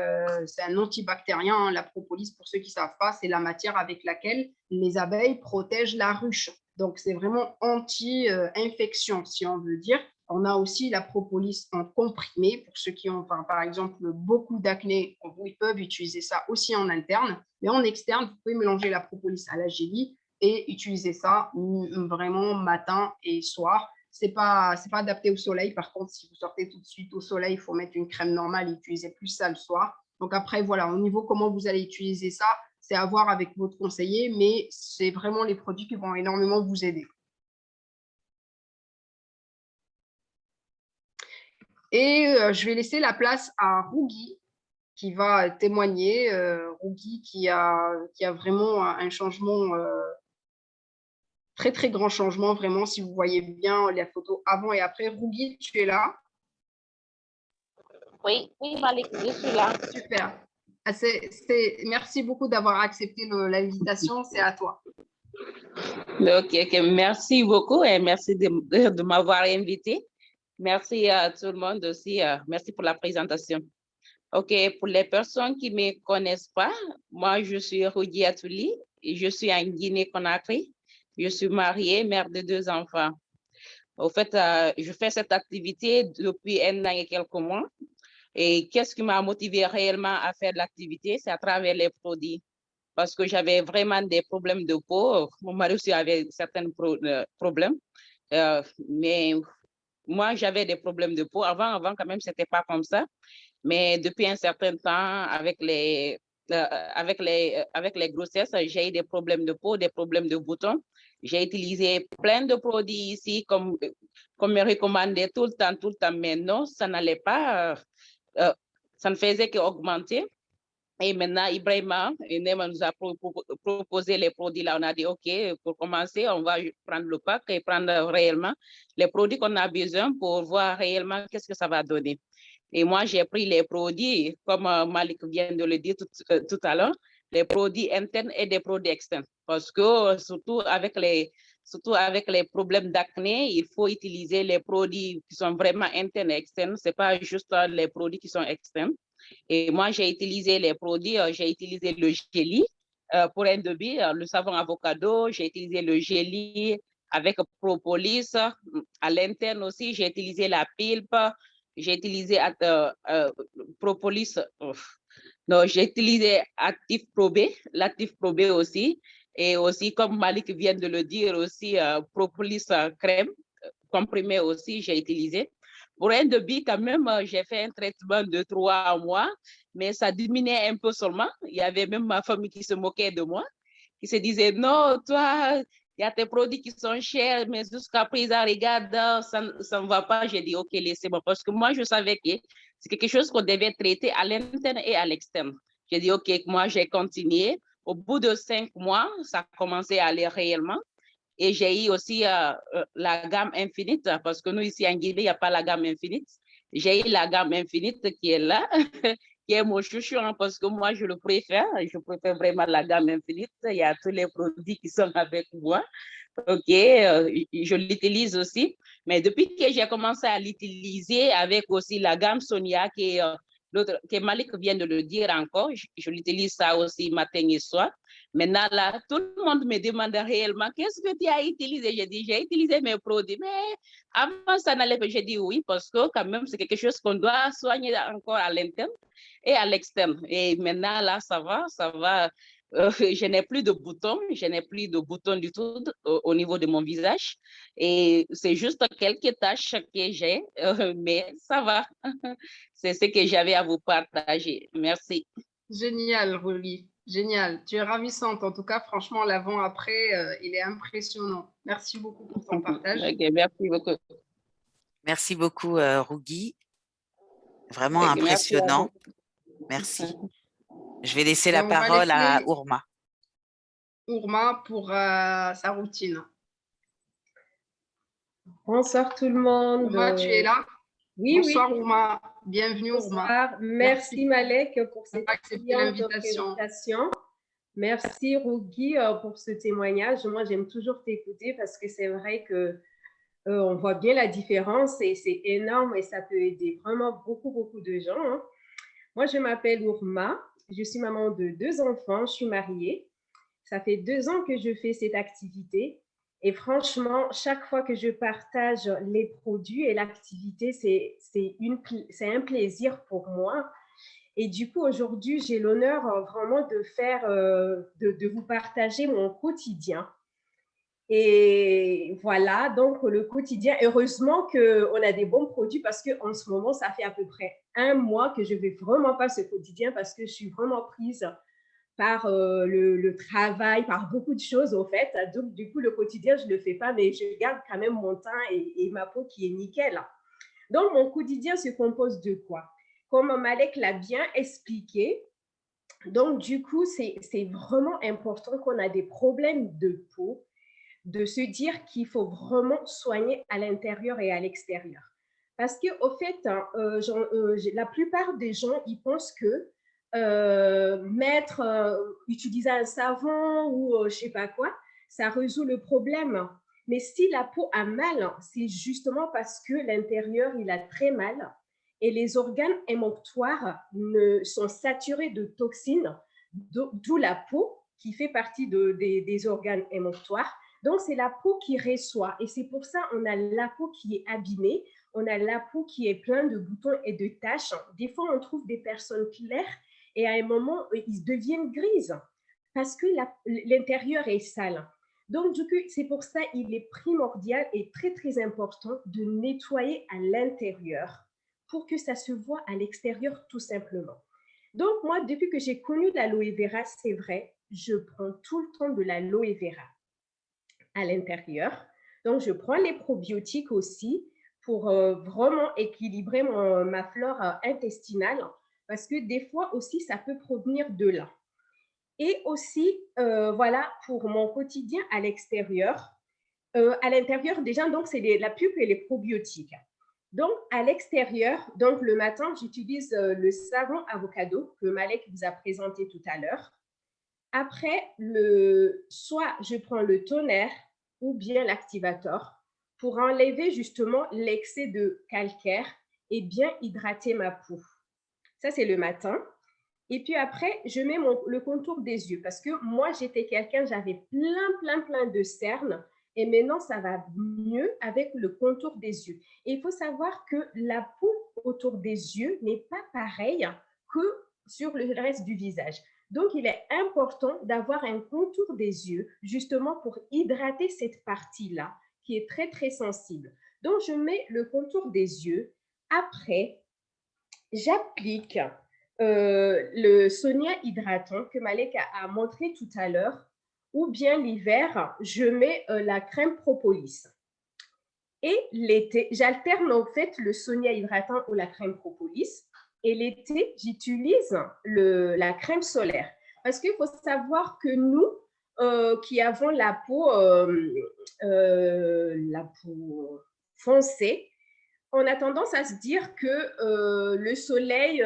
c'est un antibactérien, hein, la propolis, pour ceux qui ne savent pas, c'est la matière avec laquelle les abeilles protègent la ruche. Donc c'est vraiment anti-infection, si on veut dire. On a aussi la propolis en comprimé pour ceux qui ont, par exemple, beaucoup d'acné. Ils peuvent utiliser ça aussi en interne. Mais en externe, vous pouvez mélanger la propolis à la gélie et utiliser ça vraiment matin et soir. Ce n'est pas adapté au soleil. Par contre, si vous sortez tout de suite au soleil, il faut mettre une crème normale et utiliser plus ça le soir. Donc après, voilà, au niveau comment vous allez utiliser ça, c'est à voir avec votre conseiller, mais c'est vraiment les produits qui vont énormément vous aider. Et je vais laisser la place à Rougui qui va témoigner. Rougui qui a vraiment un changement, très très grand changement, vraiment, si vous voyez bien la photo avant et après. Rougui, tu es là?
Oui, oui, Malik, je suis là.
Super. Ah, merci beaucoup d'avoir accepté l'invitation. C'est à toi.
Ok, merci beaucoup et merci de m'avoir invité. Merci à tout le monde aussi. Merci pour la présentation. OK, pour les personnes qui ne me connaissent pas, moi, je suis Roudi Atouli et je suis en Guinée-Conakry. Je suis mariée, mère de 2 enfants. Au fait, je fais cette activité depuis 1 an et quelques mois. Et qu'est-ce qui m'a motivé réellement à faire l'activité? C'est à travers les produits. Parce que j'avais vraiment des problèmes de peau. Mon mari aussi avait certains problèmes. Mais moi, j'avais des problèmes de peau. Avant quand même, ce n'était pas comme ça. Mais depuis un certain temps, avec les grossesses, j'ai eu des problèmes de peau, des problèmes de boutons. J'ai utilisé plein de produits ici, comme me recommandait tout le temps, mais non, ça n'allait pas, ça ne faisait qu'augmenter. Et maintenant, Ibrahima nous a proposé les produits là. On a dit, OK, pour commencer, on va prendre le pack et prendre réellement les produits qu'on a besoin pour voir réellement qu'est-ce que ça va donner. Et moi, j'ai pris les produits, comme Malik vient de le dire tout à l'heure, les produits internes et des produits externes. Parce que surtout avec les problèmes d'acné, il faut utiliser les produits qui sont vraiment internes et externes. Ce n'est pas juste les produits qui sont externes. Et moi, j'ai utilisé les produits, j'ai utilisé le géli pour un début, le savon avocado, j'ai utilisé le géli avec propolis. À l'interne aussi, j'ai utilisé la pulpe, j'ai utilisé propolis. Non, j'ai utilisé Actif Probé, l'Actif Probé aussi. Et aussi, comme Malik vient de le dire, aussi propolis crème comprimé aussi, j'ai utilisé. Pour un début, quand même, j'ai fait un traitement de 3 mois, mais ça diminuait un peu seulement. Il y avait même ma famille qui se moquait de moi, qui se disait, non, toi, il y a tes produits qui sont chers, mais jusqu'à présent, regarde, ça ne va pas. J'ai dit, OK, laissez-moi, parce que moi, je savais que c'est quelque chose qu'on devait traiter à l'interne et à l'externe. J'ai dit, OK, moi, j'ai continué. Au bout de 5 mois, ça a commencé à aller réellement. Et j'ai eu aussi la gamme infinite, parce que nous, ici en Guinée, il n'y a pas la gamme infinite. J'ai eu la gamme infinite qui est là, qui est mon chouchou, hein, parce que moi, je le préfère. Je préfère vraiment la gamme infinite. Il y a tous les produits qui sont avec moi. OK, je l'utilise aussi. Mais depuis que j'ai commencé à l'utiliser avec aussi la gamme Sonia, que Malik vient de le dire encore, je l'utilise ça aussi matin et soir. Maintenant, là, tout le monde me demande réellement, qu'est-ce que tu as utilisé? J'ai dit, j'ai utilisé mes produits, mais avant, ça n'allait pas. J'ai dit oui, parce que quand même, c'est quelque chose qu'on doit soigner encore à l'interne et à l'externe. Et maintenant, là, ça va. Je n'ai plus de boutons du tout au niveau de mon visage. Et c'est juste quelques tâches que j'ai, mais ça va. C'est ce que j'avais à vous partager. Merci.
Génial, Rolly. Génial. Tu es ravissante. En tout cas, franchement, l'avant-après, il est impressionnant. Merci beaucoup pour ton partage.
Okay, merci beaucoup.
Merci beaucoup, Rougui. Vraiment
Okay,
impressionnant. Merci. Je vais laisser la parole à Ourma.
Ourma pour sa routine.
Bonsoir tout le monde.
Ourma, tu es là?
Oui,
bonsoir,
oui.
Ourma. Bienvenue,
Bonsoir.
Ourma.
Merci Malek pour cette
invitation.
Merci Rougui pour ce témoignage. Moi, j'aime toujours t'écouter parce que c'est vrai que on voit bien la différence et c'est énorme et ça peut aider vraiment beaucoup de gens. Hein. Moi, je m'appelle Ourma. Je suis maman de 2 enfants. Je suis mariée. Ça fait 2 ans que je fais cette activité. Et franchement, chaque fois que je partage les produits et l'activité, c'est un plaisir pour moi. Et du coup, aujourd'hui, j'ai l'honneur vraiment de vous partager mon quotidien. Et voilà, donc le quotidien, heureusement qu'on a des bons produits parce qu'en ce moment, ça fait à peu près 1 mois que je ne vais vraiment pas ce quotidien parce que je suis vraiment prise par le travail, par beaucoup de choses au fait. Donc, du coup, le quotidien, je ne le fais pas, mais je garde quand même mon teint et ma peau qui est nickel. Donc, mon quotidien se compose de quoi? Comme Malek l'a bien expliqué, donc, du coup, c'est vraiment important qu'on a des problèmes de peau, de se dire qu'il faut vraiment soigner à l'intérieur et à l'extérieur. Parce que au fait, hein, la plupart des gens, ils pensent que utiliser un savon ou je sais pas quoi, ça résout le problème. Mais si la peau a mal, c'est justement parce que l'intérieur, il a très mal et les organes émonctoires sont saturés de toxines, d'où la peau qui fait partie des organes émonctoires. Donc, c'est la peau qui reçoit et c'est pour ça qu'on a la peau qui est abîmée, on a la peau qui est pleine de boutons et de taches. Des fois, on trouve des personnes claires et à un moment, ils deviennent grises parce que l'intérieur est sale. Donc, du coup, c'est pour ça qu'il est primordial et très, très important de nettoyer à l'intérieur pour que ça se voit à l'extérieur tout simplement. Donc, moi, depuis que j'ai connu l'aloe vera, c'est vrai, je prends tout le temps de l'aloe vera à l'intérieur. Donc, je prends les probiotiques aussi pour vraiment équilibrer ma flore intestinale parce que des fois aussi, ça peut provenir de là. Et aussi, voilà, pour mon quotidien à l'extérieur. À l'intérieur, déjà, donc, c'est la pulpe et les probiotiques. Donc, à l'extérieur, donc le matin, j'utilise le savon avocado que Malek vous a présenté tout à l'heure. Après, soit je prends le toner ou bien l'activator pour enlever justement l'excès de calcaire et bien hydrater ma peau. Ça, c'est le matin. Et puis après, je mets le contour des yeux parce que moi, j'étais quelqu'un, j'avais plein de cernes et maintenant, ça va mieux avec le contour des yeux. Et il faut savoir que la peau autour des yeux n'est pas pareille que sur le reste du visage. Donc, il est important d'avoir un contour des yeux justement pour hydrater cette partie-là qui est très, très sensible. Donc, je mets le contour des yeux. Après, j'applique le Sonia hydratant que Malek a montré tout à l'heure, ou bien l'hiver, je mets la crème propolis. Et l'été, j'alterne en fait le Sonia hydratant ou la crème propolis. Et l'été, j'utilise la crème solaire. Parce qu'il faut savoir que nous, qui avons la peau foncée, on a tendance à se dire que le soleil,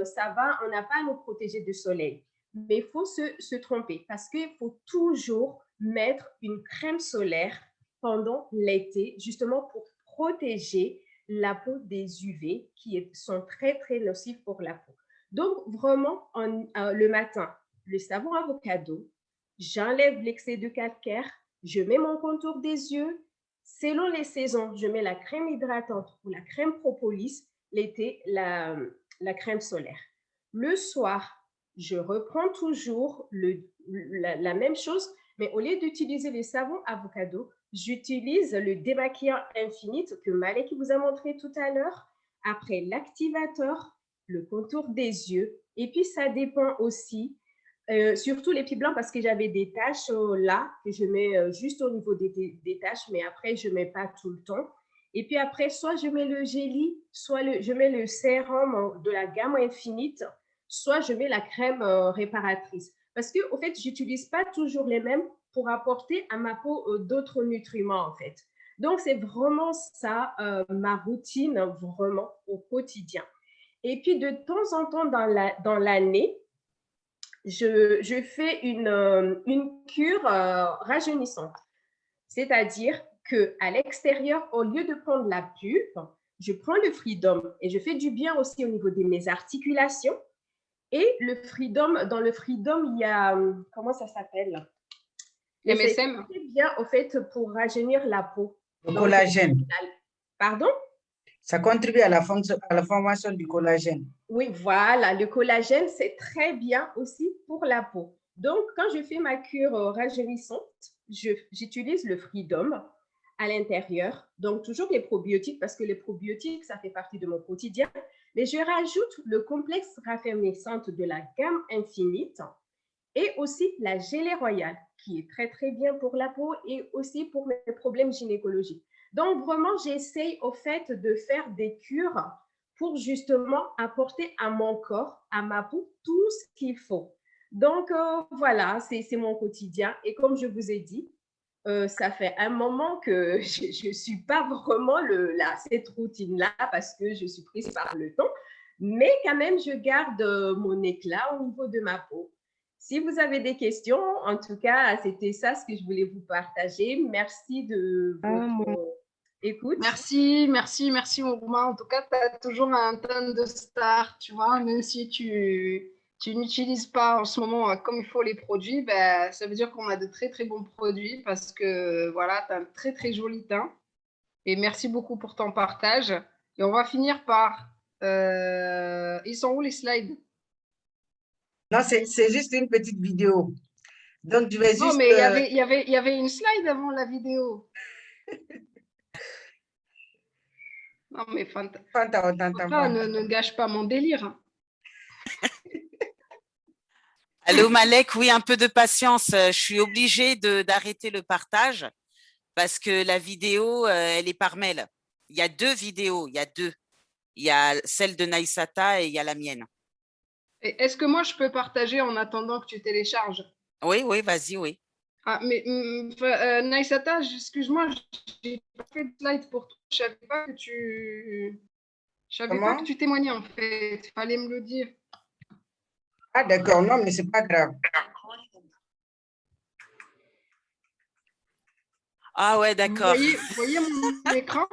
ça va, on n'a pas à nous protéger du soleil. Mais il faut se tromper parce qu'il faut toujours mettre une crème solaire pendant l'été, justement pour protéger la peau des UV qui sont très, très nocifs pour la peau. Donc, vraiment, le matin, le savon avocado, j'enlève l'excès de calcaire, je mets mon contour des yeux. Selon les saisons, je mets la crème hydratante ou la crème propolis, l'été, la crème solaire. Le soir, je reprends toujours la même chose, mais au lieu d'utiliser les savons avocado, j'utilise le démaquillant Infinite que Malek vous a montré tout à l'heure. Après l'activateur, le contour des yeux. Et puis, ça dépend aussi, surtout les pieds blancs parce que j'avais des taches là, que je mets juste au niveau des taches, mais après, je ne mets pas tout le temps. Et puis après, soit je mets le jelly, soit je mets le sérum de la gamme Infinite, soit je mets la crème réparatrice. Parce qu'au fait, je n'utilise pas toujours les mêmes pour apporter à ma peau d'autres nutriments, en fait. Donc, c'est vraiment ça, ma routine, vraiment, au quotidien. Et puis, de temps en temps dans l'année, je fais une cure rajeunissante. C'est-à-dire qu'à l'extérieur, au lieu de prendre la pulpe, je prends le Freedom et je fais du bien aussi au niveau de mes articulations. Et dans le Freedom, il y a, comment ça s'appelle?
MSM.
C'est bien, au fait, pour rajeunir la peau.
Le collagène.
Pardon?
Ça contribue à la formation du collagène.
Oui, voilà. Le collagène, c'est très bien aussi pour la peau. Donc, quand je fais ma cure rajeunissante, j'utilise le Freedom à l'intérieur. Donc, toujours les probiotiques, parce que les probiotiques, ça fait partie de mon quotidien. Mais je rajoute le complexe raffermissante de la gamme Infinite et aussi la gelée royale, qui est très, très bien pour la peau et aussi pour mes problèmes gynécologiques. Donc, vraiment, j'essaye au fait de faire des cures pour justement apporter à mon corps, à ma peau, tout ce qu'il faut. Donc, voilà, c'est mon quotidien. Et comme je vous ai dit, ça fait un moment que je ne suis pas vraiment cette routine-là parce que je suis prise par le temps. Mais quand même, je garde mon éclat au niveau de ma peau. Si vous avez des questions, en tout cas, c'était ça ce que je voulais vous partager. Merci de votre écoute.
Merci, merci, merci, Ourma. En tout cas, tu as toujours un ton de star, tu vois, même si tu n'utilises pas en ce moment comme il faut les produits, ben, ça veut dire qu'on a de très, très bons produits parce que, voilà, tu as un très, très joli teint. Et merci beaucoup pour ton partage. Et on va finir par... ils sont où les slides?
Non, c'est juste une petite vidéo. Donc, je vais
Non,
juste...
mais il y avait une slide avant la vidéo. Non, mais Fanta,
Fanta, on t'entend pas.
ne gâche pas mon délire.
Allô, Malek, oui, un peu de patience. Je suis obligée d'arrêter le partage parce que la vidéo, elle est par mail. Il y a 2 vidéos, il y a 2. Il y a celle de Naïsata et il y a la mienne.
Est-ce que moi, je peux partager en attendant que tu télécharges?
Oui, oui, vas-y, oui.
Ah, mais Naïsata, excuse-moi, j'ai pas fait de slide pour toi. Je savais pas que je savais pas que
Comment?
tu témoignais en fait. Il fallait me le dire.
Ah, d'accord. Non, mais c'est pas grave.
Ah ouais,
Vous
d'accord.
voyez mon écran?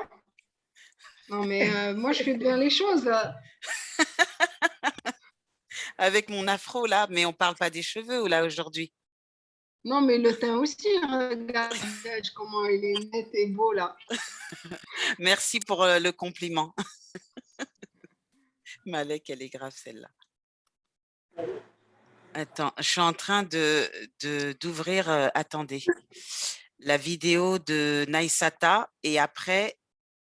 Non, mais moi, je fais bien les choses.
Avec mon afro là, mais on parle pas des cheveux là aujourd'hui.
Non, mais le teint aussi, regarde comment il est net et beau là.
Merci pour le compliment. Malek, elle est grave celle-là. Attends, je suis en train d'ouvrir, attendez, la vidéo de Naïsata et après,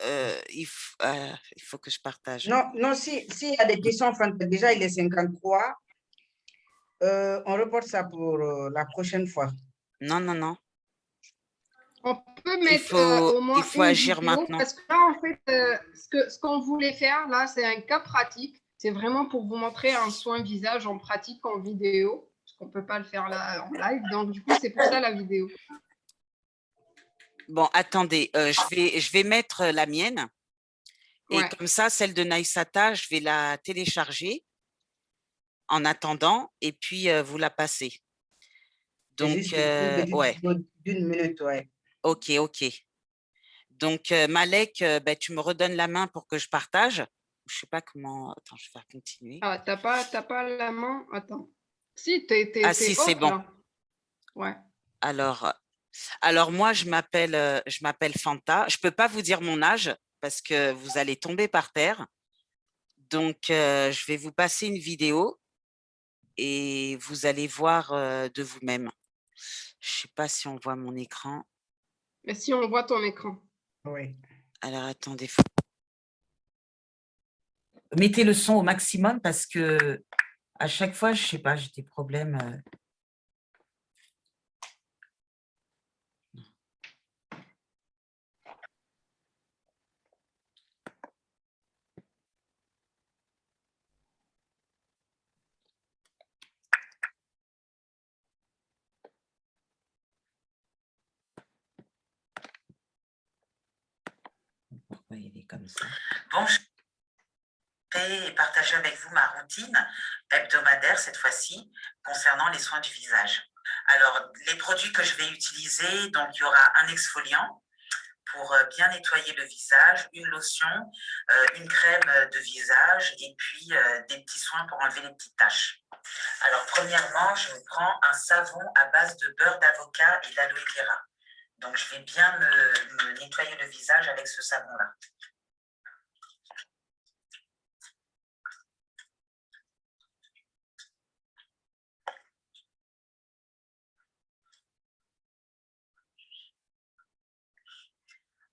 il faut que je partage.
Non, non, s'il y a des questions, Fanta, déjà, il est 53. On reporte ça pour la prochaine fois.
Non, non, non.
On peut mettre au
Il
moins
faut
une
agir
vidéo
maintenant.
parce que là, en fait, ce qu'on voulait faire là, c'est un cas pratique. C'est vraiment pour vous montrer un soin visage en pratique en vidéo, parce qu'on ne peut pas le faire là en live. Donc, du coup, c'est pour ça la vidéo.
Bon, attendez, je vais mettre la mienne et
Ouais.
comme ça, celle de Naïsata, je vais la télécharger en attendant et puis vous la passez.
C'est
Donc,
juste une petite
ouais,
vidéo d'une minute, ouais.
ok, ok. Donc, Malek, ben, tu me redonnes la main pour que je partage. Je sais pas comment. Attends, je vais continuer.
Ah, t'as pas la main? Attends. Si,
Ah
t'es
si, c'est
off
bon.
là. Ouais.
Alors moi, je m'appelle Fanta. Je peux pas vous dire mon âge parce que vous allez tomber par terre. Donc, je vais vous passer une vidéo et vous allez voir de vous-même. Je sais pas si on voit mon écran.
Mais si on voit ton écran.
Oui.
Alors, attendez.
Mettez le son au maximum parce que à chaque fois, je sais pas, j'ai des problèmes. Pourquoi il est comme ça?
Bon, je vais partager avec vous ma routine hebdomadaire cette fois-ci concernant les soins du visage. Alors, les produits que je vais utiliser, donc il y aura un exfoliant pour bien nettoyer le visage, une lotion, une crème de visage et puis des petits soins pour enlever les petites taches. Alors, premièrement, je prends un savon à base de beurre d'avocat et d'aloe vera. Donc, je vais bien me nettoyer le visage avec ce savon-là.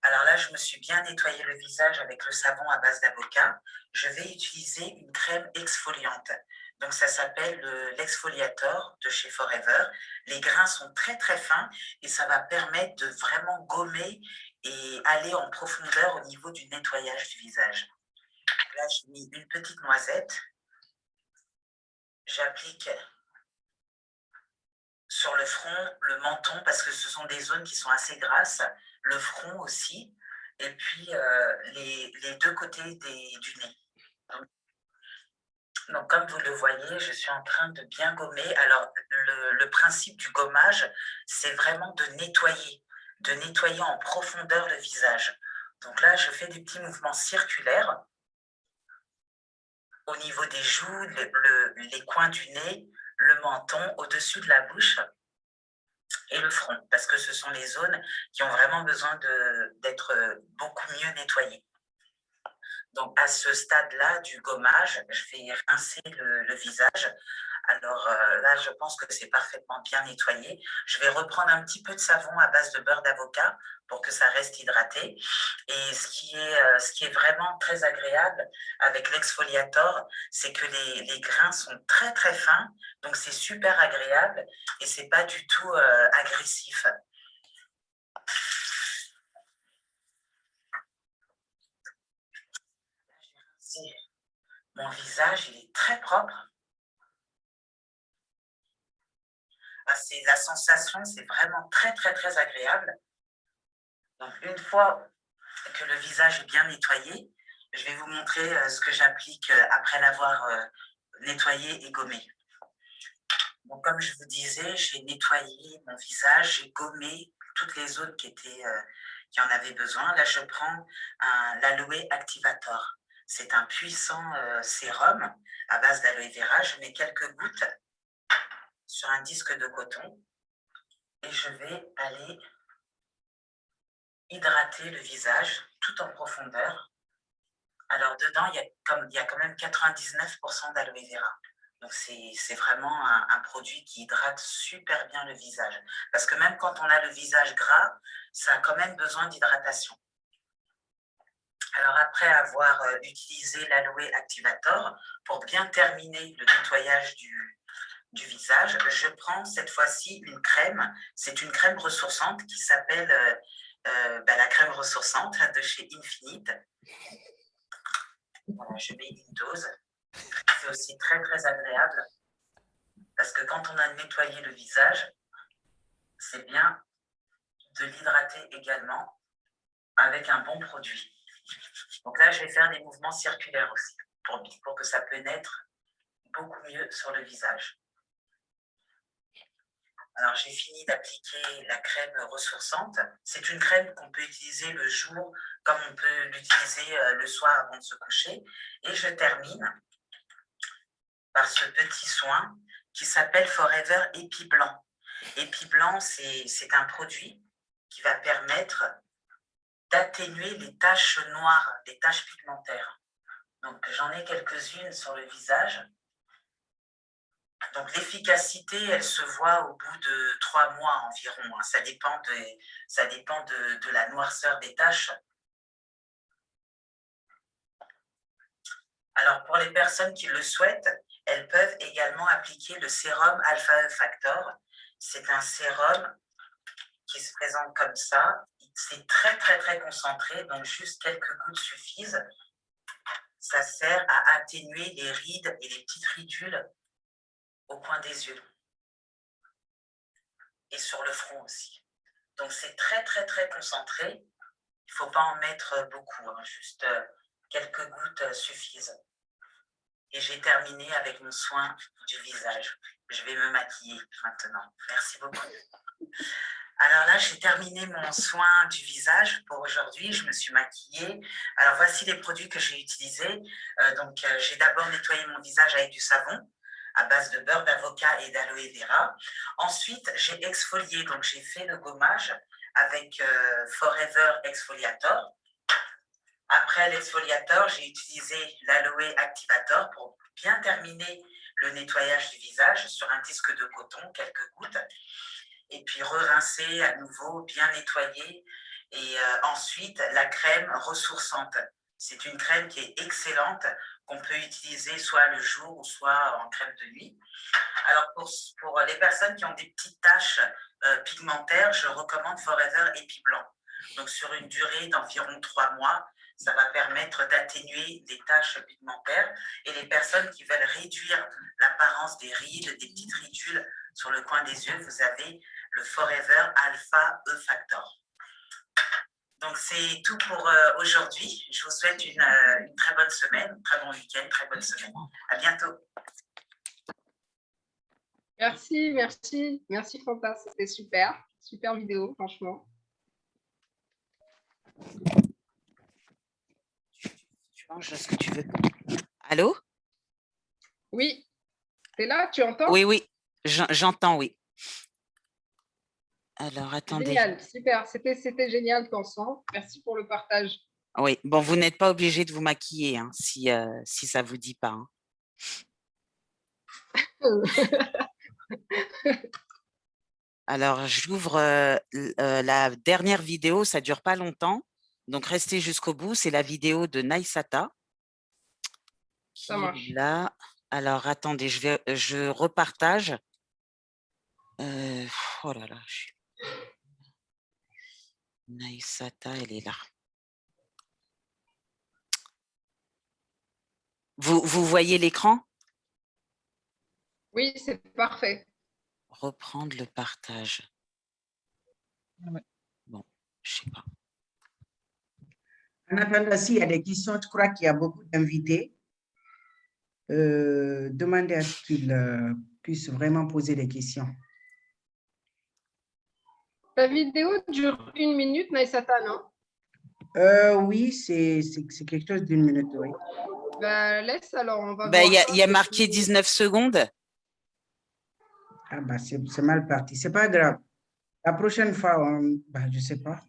Alors là, je me suis bien nettoyé le visage avec le savon à base d'avocat. Je vais utiliser une crème exfoliante. Donc ça s'appelle l'exfoliator de chez Forever. Les grains sont très très fins et ça va permettre de vraiment gommer et aller en profondeur au niveau du nettoyage du visage. Là, j'ai mis une petite noisette. J'applique sur le front, le menton, parce que ce sont des zones qui sont assez grasses, le front aussi, et puis les deux côtés du nez. Donc, comme vous le voyez, je suis en train de bien gommer. Alors, le principe du gommage, c'est vraiment de nettoyer en profondeur le visage. Donc là, je fais des petits mouvements circulaires au niveau des joues, les coins du nez, le menton, au-dessus de la bouche et le front, parce que ce sont les zones qui ont vraiment besoin d'être beaucoup mieux nettoyées. Donc, à ce stade-là du gommage, je vais rincer le visage. Alors là, je pense que c'est parfaitement bien nettoyé. Je vais reprendre un petit peu de savon à base de beurre d'avocat pour que ça reste hydraté. Et ce qui est vraiment très agréable avec l'exfoliator, c'est que les grains sont très, très fins. Donc, c'est super agréable et ce n'est pas du tout agressif. Mon visage, il est très propre. La sensation, c'est vraiment très, très, très agréable. Donc, une fois que le visage est bien nettoyé, je vais vous montrer ce que j'applique après l'avoir nettoyé et gommé. Donc, comme je vous disais, j'ai nettoyé mon visage, j'ai gommé toutes les zones qui en avaient besoin. Là, je prends l'Aloe Activator. C'est un puissant sérum à base d'aloe vera. Je mets quelques gouttes sur un disque de coton et je vais aller hydrater le visage tout en profondeur. Alors dedans, il y a quand même 99% d'aloe vera. Donc c'est vraiment un produit qui hydrate super bien le visage. Parce que même quand on a le visage gras, ça a quand même besoin d'hydratation. Alors après avoir utilisé l'Aloe Activator, pour bien terminer le nettoyage du visage, je prends cette fois-ci une crème. C'est une crème ressourçante qui s'appelle la crème ressourçante de chez Infinite. Voilà, je mets une dose. C'est aussi très, très agréable parce que quand on a nettoyé le visage, c'est bien de l'hydrater également avec un bon produit. Donc là, je vais faire des mouvements circulaires aussi pour que ça pénètre beaucoup mieux sur le visage. Alors, j'ai fini d'appliquer la crème ressourçante. C'est une crème qu'on peut utiliser le jour comme on peut l'utiliser le soir avant de se coucher. Et je termine par ce petit soin qui s'appelle Forever Épi Blanc. Épi Blanc, c'est un produit qui va permettre d'atténuer les taches noires, les taches pigmentaires. Donc, j'en ai quelques-unes sur le visage. Donc, l'efficacité, elle se voit au bout de 3 mois environ. Ça dépend de la noirceur des taches. Alors, pour les personnes qui le souhaitent, elles peuvent également appliquer le sérum Alpha E Factor. C'est un sérum qui se présente comme ça. C'est très, très, très concentré, donc juste quelques gouttes suffisent. Ça sert à atténuer les rides et les petites ridules au coin des yeux et sur le front aussi. Donc, c'est très, très, très concentré. Il ne faut pas en mettre beaucoup, hein, juste quelques gouttes suffisent. Et j'ai terminé avec mon soin du visage. Je vais me maquiller maintenant. Merci beaucoup. Alors là, j'ai terminé mon soin du visage pour aujourd'hui. Je me suis maquillée. Alors, voici les produits que j'ai utilisés. J'ai d'abord nettoyé mon visage avec du savon à base de beurre d'avocat et d'aloe vera. Ensuite, j'ai exfolié. Donc, j'ai fait le gommage avec Forever Exfoliator. Après l'exfoliator, j'ai utilisé l'Aloe Activator pour bien terminer le nettoyage du visage sur un disque de coton, quelques gouttes. Et puis re-rincer à nouveau, bien nettoyer. Et ensuite, la crème ressourçante. C'est une crème qui est excellente, qu'on peut utiliser soit le jour ou soit en crème de nuit. Alors, pour les personnes qui ont des petites taches pigmentaires, je recommande Forever Épi Blanc. Donc, sur une durée d'environ 3 mois, Ça va permettre d'atténuer les taches pigmentaires et les personnes qui veulent réduire l'apparence des rides, des petites ridules sur le coin des yeux, vous avez le Forever Alpha E Factor. Donc, c'est tout pour aujourd'hui. Je vous souhaite une très bonne semaine, très bon week-end, très bonne semaine. À bientôt.
Merci, merci. Merci, Fanta. C'était super. Super vidéo, franchement.
Tu manges ce que tu veux. Allô?
Oui. T'es là? Tu entends?
Oui, oui. J'entends, oui. Alors, attendez.
Génial, super. C'était génial ton son. Merci pour le partage.
Oui, bon, vous n'êtes pas obligé de vous maquiller hein, si ça ne vous dit pas. Hein. Alors, j'ouvre la dernière vidéo, ça ne dure pas longtemps. Donc, restez jusqu'au bout. C'est la vidéo de Naïsata.
Ça marche.
Là. Alors, attendez, je repartage. Oh là là. Naïsata, elle est là. Vous voyez l'écran?
Oui, c'est parfait.
Reprendre le partage. Bon, je ne sais pas.
En attendant, s'il y a des questions, je crois qu'il y a beaucoup d'invités. Demandez à ce qu'ils puissent vraiment poser des questions.
Ta vidéo dure 1 minute, Naïsata, non?
Oui, c'est quelque chose d'1 minute, oui.
Bah, laisse alors, on va
Bah,
voir.
il y a marqué 19 secondes.
Ah bah, c'est mal parti. C'est pas grave. La prochaine fois, bah, je ne sais pas.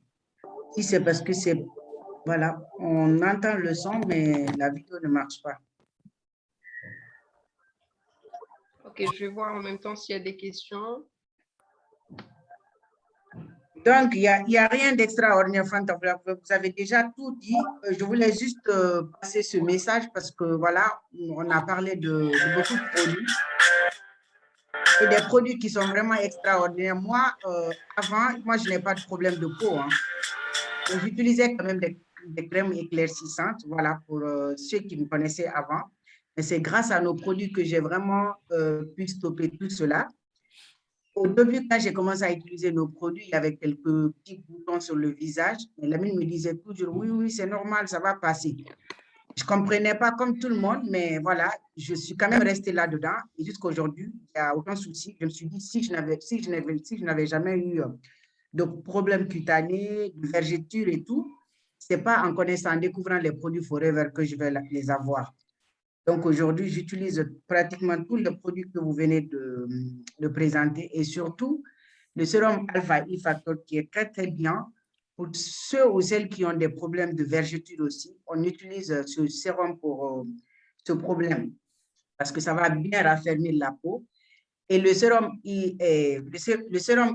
Si c'est parce que c'est... Voilà, on entend le son, mais la vidéo ne marche pas.
Ok, je vais voir en même temps s'il y a des questions.
Donc, il n'y a rien d'extraordinaire, Fanta. Vous avez déjà tout dit. Je voulais juste passer ce message parce que, voilà, on a parlé de beaucoup de produits. Et des produits qui sont vraiment extraordinaires. Moi, avant, je n'ai pas de problème de peau. Hein. J'utilisais quand même des crèmes éclaircissantes, voilà, pour ceux qui me connaissaient avant. Mais c'est grâce à nos produits que j'ai vraiment pu stopper tout cela. Au début, quand j'ai commencé à utiliser nos produits, il y avait quelques petits boutons sur le visage. Et l'ami me disait toujours, oui, oui, c'est normal, ça va passer. Je ne comprenais pas comme tout le monde, mais voilà, je suis quand même restée là-dedans. Et jusqu'à aujourd'hui, il n'y a aucun souci. Je me suis dit, si je n'avais jamais eu de problèmes cutanés, de vergetures et tout, ce n'est pas en connaissant, en découvrant les produits Forever que je vais les avoir. Donc aujourd'hui, j'utilise pratiquement tous les produits que vous venez de présenter et surtout le sérum Alpha E Factor qui est très, très bien. Pour ceux ou celles qui ont des problèmes de vergeture aussi, on utilise ce sérum pour ce problème parce que ça va bien raffermir la peau. Et le sérum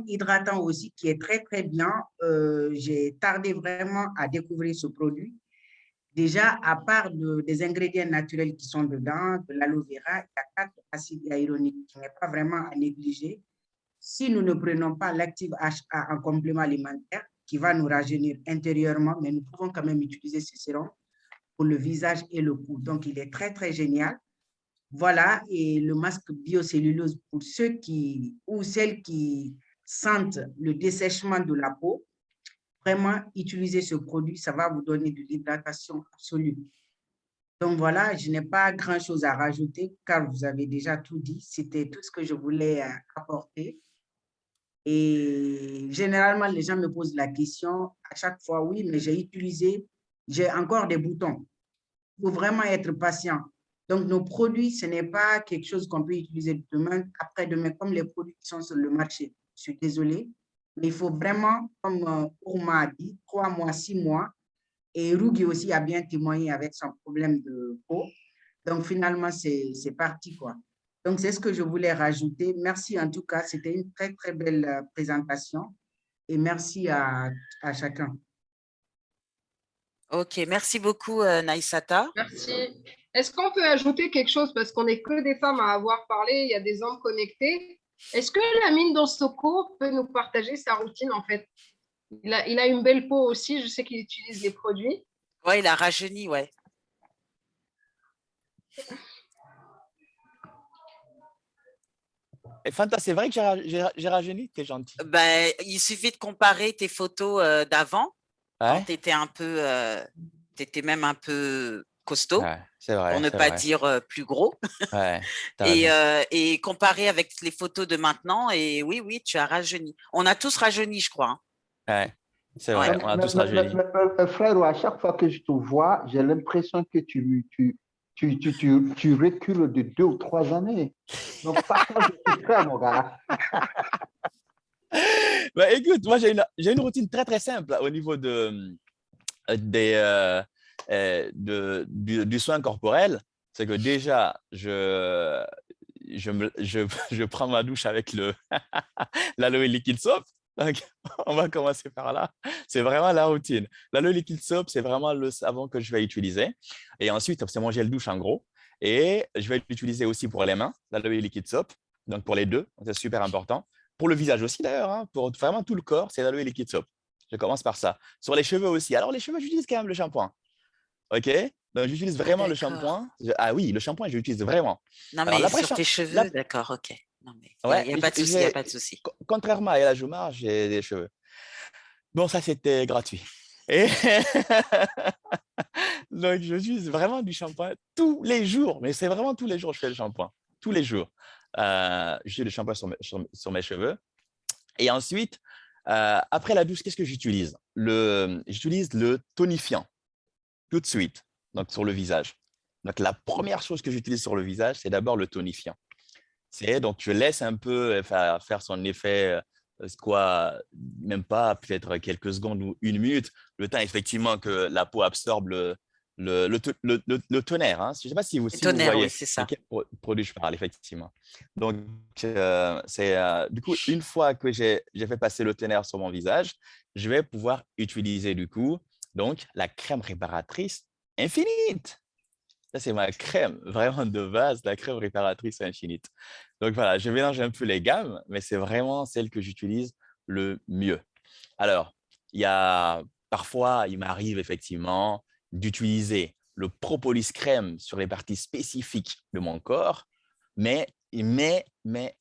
hydratant aussi qui est très, très bien. J'ai tardé vraiment à découvrir ce produit. Déjà, à part des ingrédients naturels qui sont dedans, de l'aloe vera, il y a 4 acides hyaluroniques qui n'est pas vraiment à négliger. Si nous ne prenons pas l'active HA en complément alimentaire, qui va nous rajeunir intérieurement, mais nous pouvons quand même utiliser ce sérum pour le visage et le cou. Donc, il est très, très génial. Voilà, et le masque biocellulose pour ceux ou celles qui sentent le dessèchement de la peau. Vraiment, utiliser ce produit, ça va vous donner de l'hydratation absolue. Donc voilà, je n'ai pas grand-chose à rajouter car vous avez déjà tout dit. C'était tout ce que je voulais apporter. Et généralement, les gens me posent la question à chaque fois, oui, mais j'ai encore des boutons. Il faut vraiment être patient. Donc, nos produits, ce n'est pas quelque chose qu'on peut utiliser demain, après-demain, comme les produits qui sont sur le marché. Je suis désolée. Mais il faut vraiment, comme Ourma a dit, 3 mois, 6 mois. Et Rugi aussi a bien témoigné avec son problème de peau. Donc, finalement, c'est parti, quoi. Donc, c'est ce que je voulais rajouter. Merci en tout cas. C'était une très, très belle présentation. Et merci à chacun.
Ok, merci beaucoup, Naïsata.
Merci. Est-ce qu'on peut ajouter quelque chose parce qu'on n'est que des femmes à avoir parlé, il y a des hommes connectés. Est-ce que Lamine Donsoko peut nous partager sa routine en fait? Il a une belle peau aussi, je sais qu'il utilise les produits.
Ouais, il a rajeuni, ouais.
Et Fanta, c'est vrai que j'ai rajeuni, t'es gentil.
Ben, il suffit de comparer tes photos d'avant, quand
Ouais,
tu étais t'étais même un peu costaud,
ouais, c'est
pour
vrai,
ne
c'est
pas
vrai.
dire plus gros,
Ouais, t'as raison.
et comparer avec les photos de maintenant, et oui, oui, tu as rajeuni. On a tous rajeuni, je crois.
Ouais, c'est
Hein. Ouais.
vrai, on a tous rajeuni.
Frère, à chaque fois que je te vois, j'ai l'impression que tu recules de 2 ou 3 années. Donc, partage le secret, mon gars.
Bah, écoute, moi, j'ai une routine très, très simple au niveau du soin corporel. C'est que déjà, je prends ma douche avec l'aloe liquide soap. Donc, on va commencer par là. C'est vraiment la routine. L'aloe liquide soap, c'est vraiment le savon que je vais utiliser. Et ensuite, c'est mon gel douche en gros. Et je vais l'utiliser aussi pour les mains, l'aloe liquide soap. Donc, pour les deux, c'est super important. Pour le visage aussi, d'ailleurs, hein, pour vraiment tout le corps, c'est l'aloe liquide soap. Je commence par ça. Sur les cheveux aussi. Alors, les cheveux, j'utilise quand même le shampoing. OK? Donc, j'utilise
Ah,
vraiment le
d'accord.
shampoing. Ah oui, le shampoing, je l'utilise vraiment.
Non,
Alors,
mais sur tes cheveux, d'accord, ok. Non, mais il
ouais,
n'y a pas de souci, il n'y a pas de souci.
contrairement à El Hadj Omar, j'ai des cheveux. Bon, ça, c'était gratuit. Et donc, j'utilise vraiment du shampoing tous les jours. Mais c'est vraiment tous les jours que je fais le shampoing. Tous les jours. J'ai le shampoing sur mes cheveux. Et ensuite, après la douche, qu'est-ce que j'utilise? J'utilise le tonifiant tout de suite, donc sur le visage. Donc, la première chose que j'utilise sur le visage, c'est d'abord le tonifiant. Donc, je laisse un peu faire son effet, quoi, même pas peut-être quelques secondes ou une minute, le temps effectivement que la peau absorbe le tonnerre. Hein. Je ne sais pas si
Le
vous
tonnerre, oui,
voyez
c'est
de
ça.
quel produit je parle, effectivement. Donc, du coup, une fois que j'ai fait passer le tonnerre sur mon visage, je vais pouvoir utiliser du coup donc, la crème réparatrice infinite. Ça, c'est ma crème, vraiment de base, la crème réparatrice infinite. Donc voilà, je mélange un peu les gammes, mais c'est vraiment celle que j'utilise le mieux. Alors, parfois, il m'arrive effectivement d'utiliser le propolis crème sur les parties spécifiques de mon corps, mais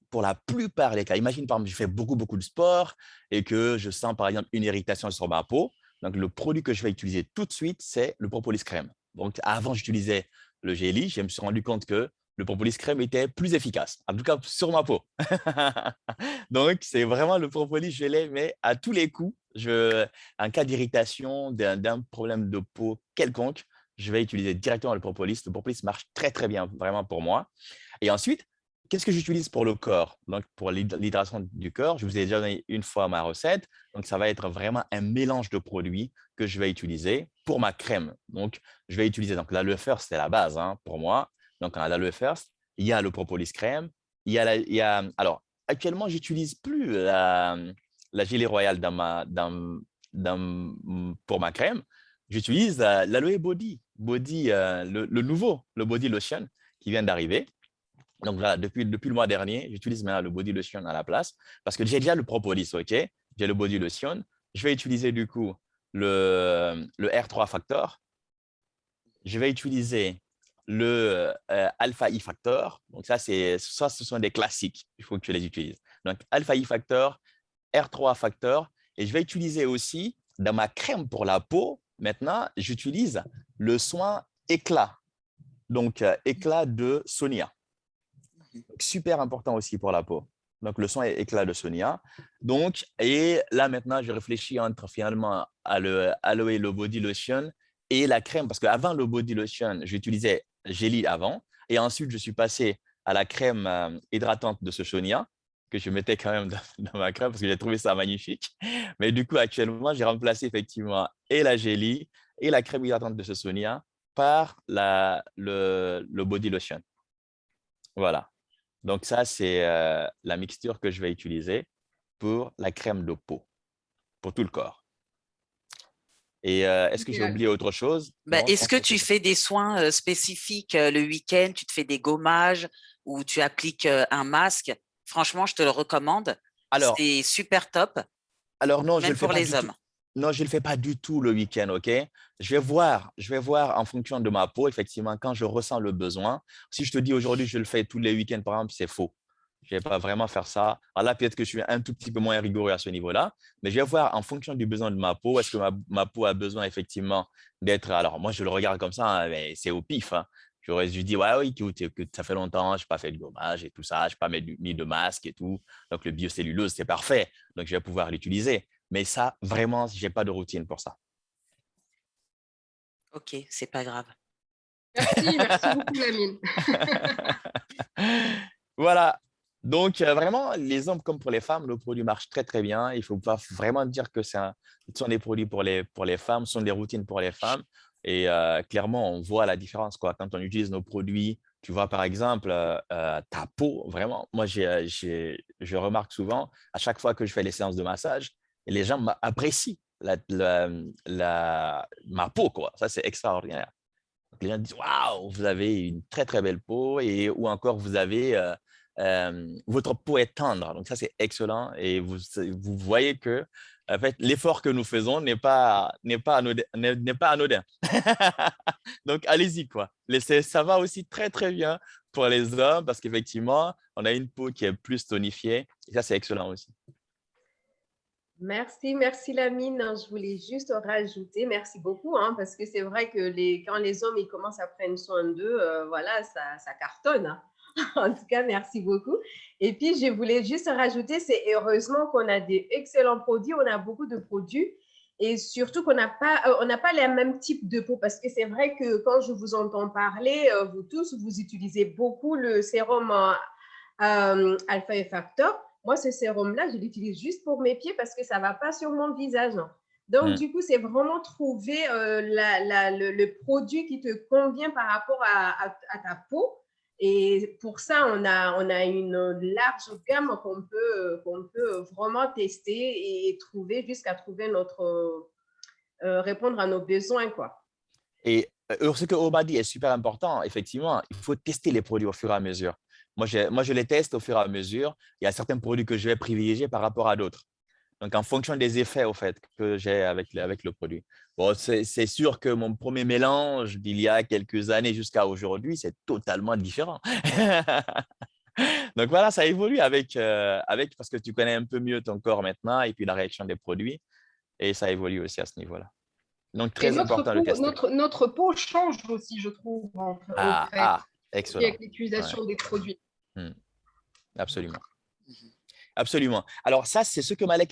pour la plupart des cas, imagine par exemple, je fais beaucoup, beaucoup de sport et que je sens par exemple une irritation sur ma peau. Donc, le produit que je vais utiliser tout de suite, c'est le propolis crème. Donc, avant, j'utilisais le Jelly. Je me suis rendu compte que le propolis crème était plus efficace, en tout cas sur ma peau. Donc, c'est vraiment le propolis gelé, mais à tous les coups, en cas d'irritation, d'un problème de peau quelconque, je vais utiliser directement le propolis. Le propolis marche très, très bien, vraiment pour moi. Et ensuite, qu'est-ce que j'utilise pour le corps? Donc, pour l'hydratation du corps, je vous ai déjà donné une fois ma recette. Donc, ça va être vraiment un mélange de produits que je vais utiliser pour ma crème. Donc, je vais utiliser l'aloe first, c'est la base hein, pour moi. Donc, en l'aloe first, il y a le propolis crème. Alors, actuellement, j'utilise plus la gelée royale pour ma crème. J'utilise l'aloe body, le nouveau, le body lotion qui vient d'arriver. Donc voilà, depuis le mois dernier, j'utilise maintenant le body lotion à la place parce que j'ai déjà le propolis, OK? J'ai le body lotion. Je vais utiliser du coup le R3 Factor. Je vais utiliser le Alpha E Factor. Donc ça, ce sont des classiques. Il faut que tu les utilises. Donc Alpha E Factor, R3 Factor. Et je vais utiliser aussi dans ma crème pour la peau. Maintenant, j'utilise le soin éclat. Donc éclat de Sonia. Donc, super important aussi pour la peau. Donc, le soin éclat de Sonia. Donc, et là, maintenant, je réfléchis entre finalement aloe, le body lotion et la crème. Parce qu'avant le body lotion, j'utilisais Jelly avant. Et ensuite, je suis passé à la crème hydratante de ce Sonia que je mettais quand même dans ma crème parce que j'ai trouvé ça magnifique. Mais du coup, actuellement, j'ai remplacé effectivement et la Jelly et la crème hydratante de ce Sonia par le body lotion. Voilà. Donc, ça, c'est la mixture que je vais utiliser pour la crème de peau, pour tout le corps. Et est-ce que j'ai oublié autre chose?
Ben,
Non,
est-ce que tu fais des soins spécifiques le week-end? Tu te fais des gommages ou tu appliques un masque? Franchement, je te le recommande.
Alors,
C'est super top,
non, je ne
même
le fais
pour
pas
les
du tout.
hommes.
non, je ne le fais pas du tout le week-end, OK? Je vais voir en fonction de ma peau, effectivement, quand je ressens le besoin. Si je te dis aujourd'hui, je le fais tous les week-ends, par exemple, c'est faux. Je ne vais pas vraiment faire ça. Alors là, peut-être que je suis un tout petit peu moins rigoureux à ce niveau-là, mais je vais voir en fonction du besoin de ma peau. Est-ce que ma peau a besoin, effectivement, d'être… Alors, moi, je le regarde comme ça, hein, mais c'est au pif, hein. J'aurais dû dire, ouais, oui, que ça fait longtemps, je n'ai pas fait de gommage et tout ça, je n'ai pas mis de masque et tout. Donc, le biocellulose, c'est parfait. Donc, je vais pouvoir l'utiliser. Mais ça, vraiment, je n'ai pas de routine pour ça.
Ok, c'est pas grave.
Merci beaucoup, Lamine.
Voilà. Donc, vraiment, les hommes comme pour les femmes, le produit marche très, très bien. Il ne faut pas vraiment dire que ce sont des produits pour les femmes, ce sont des routines pour les femmes. Et clairement, on voit la différence, quoi. Quand on utilise nos produits, tu vois, par exemple, ta peau, vraiment, moi, je remarque souvent, à chaque fois que je fais les séances de massage, les gens apprécient ma peau, quoi. Ça, c'est extraordinaire. Donc, les gens disent, waouh, vous avez une très, très belle peau, ou encore, votre peau est tendre. Donc, ça, c'est excellent. Et vous voyez que en fait, l'effort que nous faisons n'est pas anodin. Donc, allez-y, quoi. Ça va aussi très, très bien pour les hommes parce qu'effectivement, on a une peau qui est plus tonifiée. Et ça, c'est excellent aussi.
Merci Lamine. Je voulais juste rajouter, merci beaucoup, hein, parce que c'est vrai que quand les hommes ils commencent à prendre soin d'eux, voilà, ça cartonne, hein. En tout cas, merci beaucoup. Et puis, je voulais juste rajouter, c'est heureusement qu'on a des excellents produits, on a beaucoup de produits et surtout qu'on n'a pas les mêmes types de peau parce que c'est vrai que quand je vous entends parler, vous tous, vous utilisez beaucoup le sérum Alpha Factor. Moi, ce sérum-là, je l'utilise juste pour mes pieds parce que ça ne va pas sur mon visage. Donc, du coup, c'est vraiment trouver le produit qui te convient par rapport à ta peau. Et pour ça, on a une large gamme qu'on peut vraiment tester et trouver jusqu'à trouver répondre à nos besoins, quoi.
Et ce que Oba dit est super important. Effectivement, il faut tester les produits au fur et à mesure. Moi, je les teste au fur et à mesure. Il y a certains produits que je vais privilégier par rapport à d'autres. Donc, en fonction des effets au fait, que j'ai avec le produit. Bon, c'est sûr que mon premier mélange d'il y a quelques années jusqu'à aujourd'hui, c'est totalement différent. Donc, voilà, ça évolue parce que tu connais un peu mieux ton corps maintenant et puis la réaction des produits. Et ça évolue aussi à ce niveau-là. Donc,
Et
très important de tester.
notre peau change aussi, je trouve, au fait,
excellent.
avec l'utilisation des produits.
Absolument. Absolument. Alors, ça, c'est ce que Malek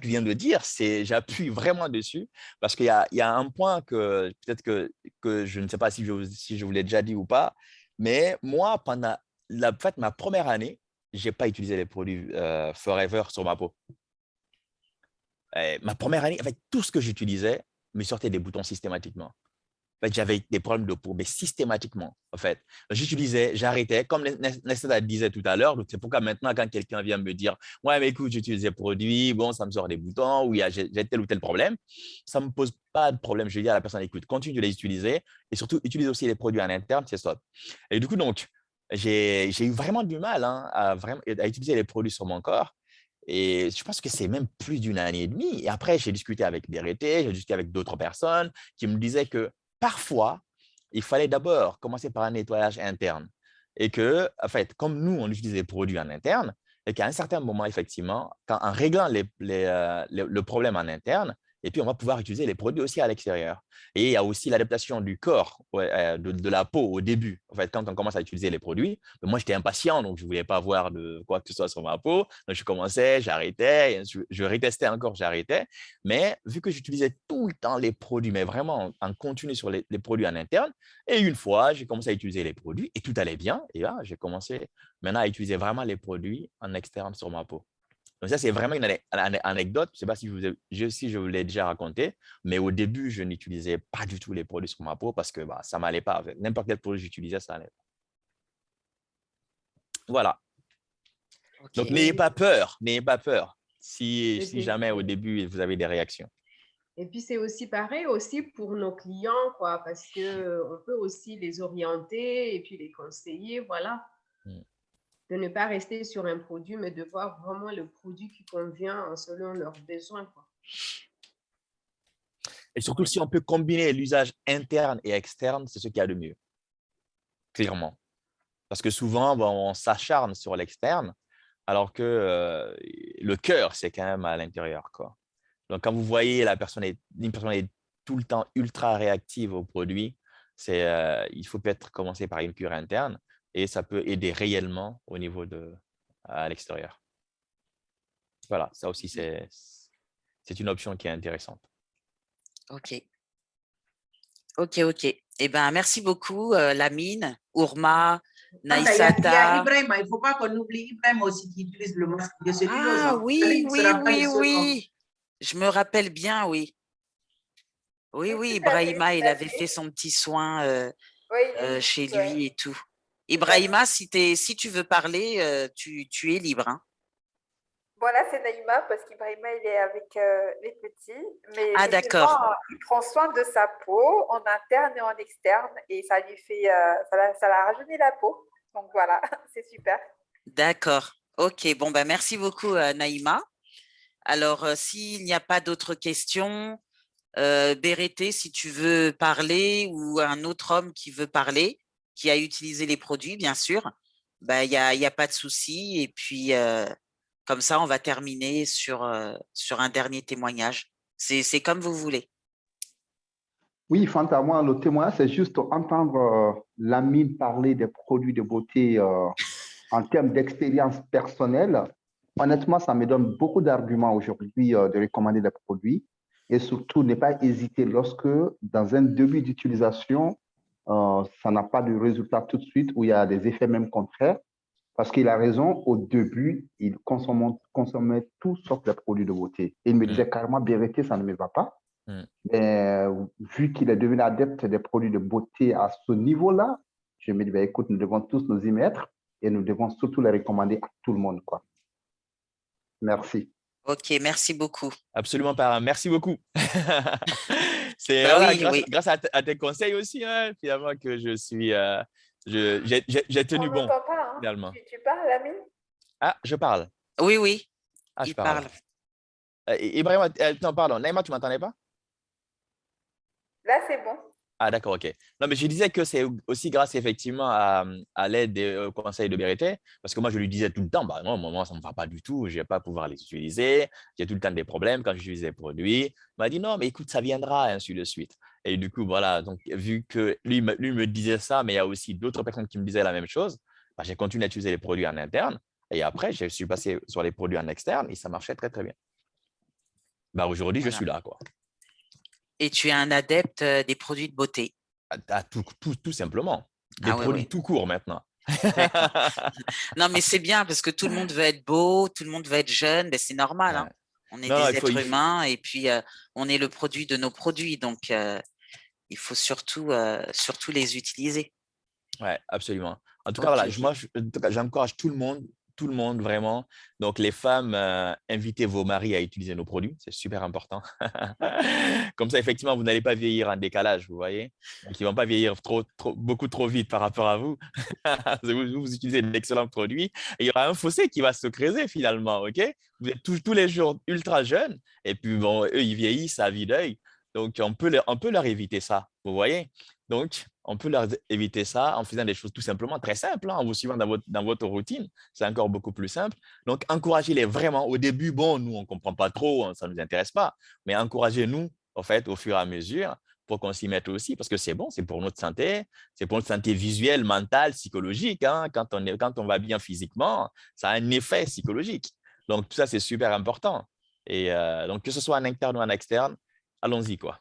vient de dire. J'appuie vraiment dessus parce qu'il y a un point que peut-être que je ne sais pas si je vous l'ai déjà dit ou pas, mais moi, pendant ma première année, je n'ai pas utilisé les produits Forever sur ma peau. Ma première année, avec tout ce que j'utilisais, me sortait des boutons systématiquement. En fait, j'avais des problèmes de peau, mais systématiquement, en fait. J'utilisais, j'arrêtais, comme Nesta disait tout à l'heure. C'est pourquoi maintenant, quand quelqu'un vient me dire « Ouais, mais écoute, j'utilise des produits, bon, ça me sort des boutons, ou j'ai tel ou tel problème », ça ne me pose pas de problème. Je dis à la personne « Écoute, continue de les utiliser et surtout, utilise aussi les produits en interne, c'est stop. » Et du coup, donc, j'ai eu vraiment du mal à utiliser les produits sur mon corps. Et je pense que c'est même plus d'une année et demie. Et après, j'ai discuté avec Bérété, j'ai discuté avec d'autres personnes qui me disaient que parfois, il fallait d'abord commencer par un nettoyage interne. Et que, en fait, comme nous, on utilise les produits en interne, et qu'à un certain moment, effectivement, en réglant le problème en interne, et puis on va pouvoir utiliser les produits aussi à l'extérieur. Et il y a aussi l'adaptation du corps, de la peau au début. En fait, quand on commence à utiliser les produits, moi, j'étais impatient, donc je ne voulais pas voir de quoi que ce soit sur ma peau. Donc, je commençais, j'arrêtais, je retestais encore, j'arrêtais. Mais vu que j'utilisais tout le temps les produits, mais vraiment en continu sur les produits en interne, et une fois, j'ai commencé à utiliser les produits et tout allait bien. Et là, j'ai commencé maintenant à utiliser vraiment les produits en externe sur ma peau. Donc ça, c'est vraiment une anecdote. Je ne sais pas si je vous l'ai déjà raconté, mais au début, je n'utilisais pas du tout les produits sur ma peau parce que ça ne m'allait pas. N'importe quel produit que j'utilisais, ça allait. Voilà. Okay. Donc, n'ayez pas peur. N'ayez pas peur si jamais au début, vous avez des réactions.
Et puis, c'est aussi pareil aussi pour nos clients, quoi, parce qu'on peut aussi les orienter et puis les conseiller, voilà. De ne pas rester sur un produit, mais de voir vraiment le produit qui convient selon leurs besoins, quoi.
Et surtout, si on peut combiner l'usage interne et externe, c'est ce qu'il y a de mieux, clairement. Parce que souvent, on s'acharne sur l'externe, alors que le cœur, c'est quand même à l'intérieur, quoi. Donc, quand vous voyez une personne est tout le temps ultra réactive au produit, il faut peut-être commencer par une cure interne et ça peut aider réellement au niveau à l'extérieur. Voilà, ça aussi, c'est une option qui est intéressante.
Ok. Eh ben, merci beaucoup, Lamine, Ourma,
Il y a
Naïsata.
Ibrahima, il ne faut pas qu'on oublie Ibrahima aussi qui utilise le masque de cellulose.
Ah oui,
Il ne sera pas le seul homme.
oui. Je me rappelle bien, oui. Oui,
Tout à fait,
Ibrahima,
tout
il
à
avait
fait.
fait son petit soin
Oui, il est
chez
juste, ouais.
lui et tout. Ibrahima, si tu veux parler, tu es libre, hein.
Bon, là, c'est Naïma parce qu'Ibrahima, il est avec les petits. Mais
Ah, d'accord.
effectivement, il prend soin de sa peau en interne et en externe. Et ça lui fait, ça l'a rajeuni la peau. Donc voilà, c'est super.
D'accord. Ok, bon, ben, merci beaucoup, Naïma. Alors, s'il n'y a pas d'autres questions, Bérété, si tu veux parler ou un autre homme qui veut parler, qui a utilisé les produits, bien sûr, ben, il y a pas de souci. Et puis, comme ça, on va terminer sur un dernier témoignage. C'est comme vous voulez.
Oui, Fanta, moi, le témoignage, c'est juste entendre Lamine parler des produits de beauté en termes d'expérience personnelle. Honnêtement, ça me donne beaucoup d'arguments aujourd'hui de recommander des produits et surtout ne pas hésiter lorsque, dans un début d'utilisation, ça n'a pas de résultat tout de suite ou il y a des effets même contraires. Parce qu'il a raison, au début, il consommait toutes sortes de produits de beauté. Et il me disait carrément, vérité, ça ne me va pas. Mais vu qu'il est devenu adepte des produits de beauté à ce niveau-là, je me dis, ben, écoute, nous devons tous nous y mettre et nous devons surtout les recommander à tout le monde, quoi. Merci.
Ok, merci beaucoup.
Absolument pas. Merci beaucoup. C'est
Bah
voilà,
oui.
grâce à tes conseils aussi, hein, finalement, que je suis. J'ai tenu
On
bon,
n'entend pas, hein.
finalement.
Tu parles, Lamine?
Ah, je parle.
Oui.
Ah, je
Il
parle.
parle.
Ibrahima, non, pardon. Naïma, tu ne m'entendais pas?
Là, c'est bon.
Ah, d'accord, ok. Non, mais je disais que c'est aussi grâce effectivement à l'aide des conseils de Bérété, parce que moi, je lui disais tout le temps, bah non, moi, ça ne me va pas du tout, je ne vais pas pouvoir les utiliser, j'ai tout le temps des problèmes quand j'utilise les produits. Il m'a dit, non, mais écoute, ça viendra, ainsi de suite. Et du coup, voilà, donc vu que lui me disait ça, mais il y a aussi d'autres personnes qui me disaient la même chose, bah, j'ai continué à utiliser les produits en interne, et après, je suis passé sur les produits en externe, et ça marchait très, très bien. Bah, aujourd'hui, je suis là, quoi.
Et tu es un adepte des produits de beauté.
Tout simplement. Des produits tout court maintenant.
Non, mais c'est bien parce que tout le monde veut être beau, tout le monde veut être jeune, ben, c'est normal. Hein. On est des êtres humains et puis on est le produit de nos produits. Donc, il faut surtout les utiliser.
Oui, absolument. En tout cas, voilà, j'encourage tout le monde vraiment. Donc, les femmes, invitez vos maris à utiliser nos produits. C'est super important. Comme ça, effectivement, vous n'allez pas vieillir en décalage, vous voyez. Donc, ils ne vont pas vieillir beaucoup trop vite par rapport à vous. Vous utilisez d'excellents produits et il y aura un fossé qui va se creuser finalement, OK? Vous êtes tous les jours ultra jeunes et puis, bon, eux, ils vieillissent à vue d'œil. Donc, on peut leur éviter ça, vous voyez. Donc, on peut leur éviter ça en faisant des choses tout simplement très simples, hein, en vous suivant dans votre routine. C'est encore beaucoup plus simple. Donc, encouragez-les vraiment. Au début, bon, nous, on ne comprend pas trop, hein, ça ne nous intéresse pas. Mais encouragez-nous, en fait, au fur et à mesure, pour qu'on s'y mette aussi, parce que c'est bon, c'est pour notre santé, c'est pour notre santé visuelle, mentale, psychologique. Hein. Quand on va bien physiquement, ça a un effet psychologique. Donc, tout ça, c'est super important. Et donc, que ce soit en interne ou en externe, allons-y, quoi.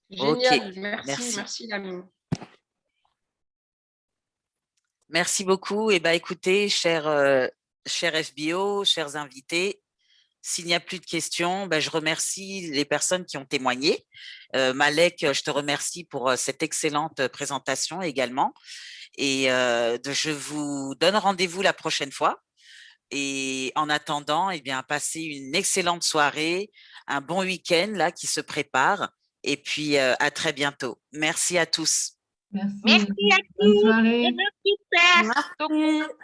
Génial,
Okay.
merci Lamine.
Merci beaucoup. Eh ben, écoutez, chers FBO, chers invités, s'il n'y a plus de questions, ben, je remercie les personnes qui ont témoigné. Malek, je te remercie pour cette excellente présentation également. Et je vous donne rendez-vous la prochaine fois. Et en attendant, eh bien, passez une excellente soirée, un bon week-end là qui se prépare. Et puis, à très bientôt. Merci à tous.
Merci à tous. Bonne soirée.
Merci.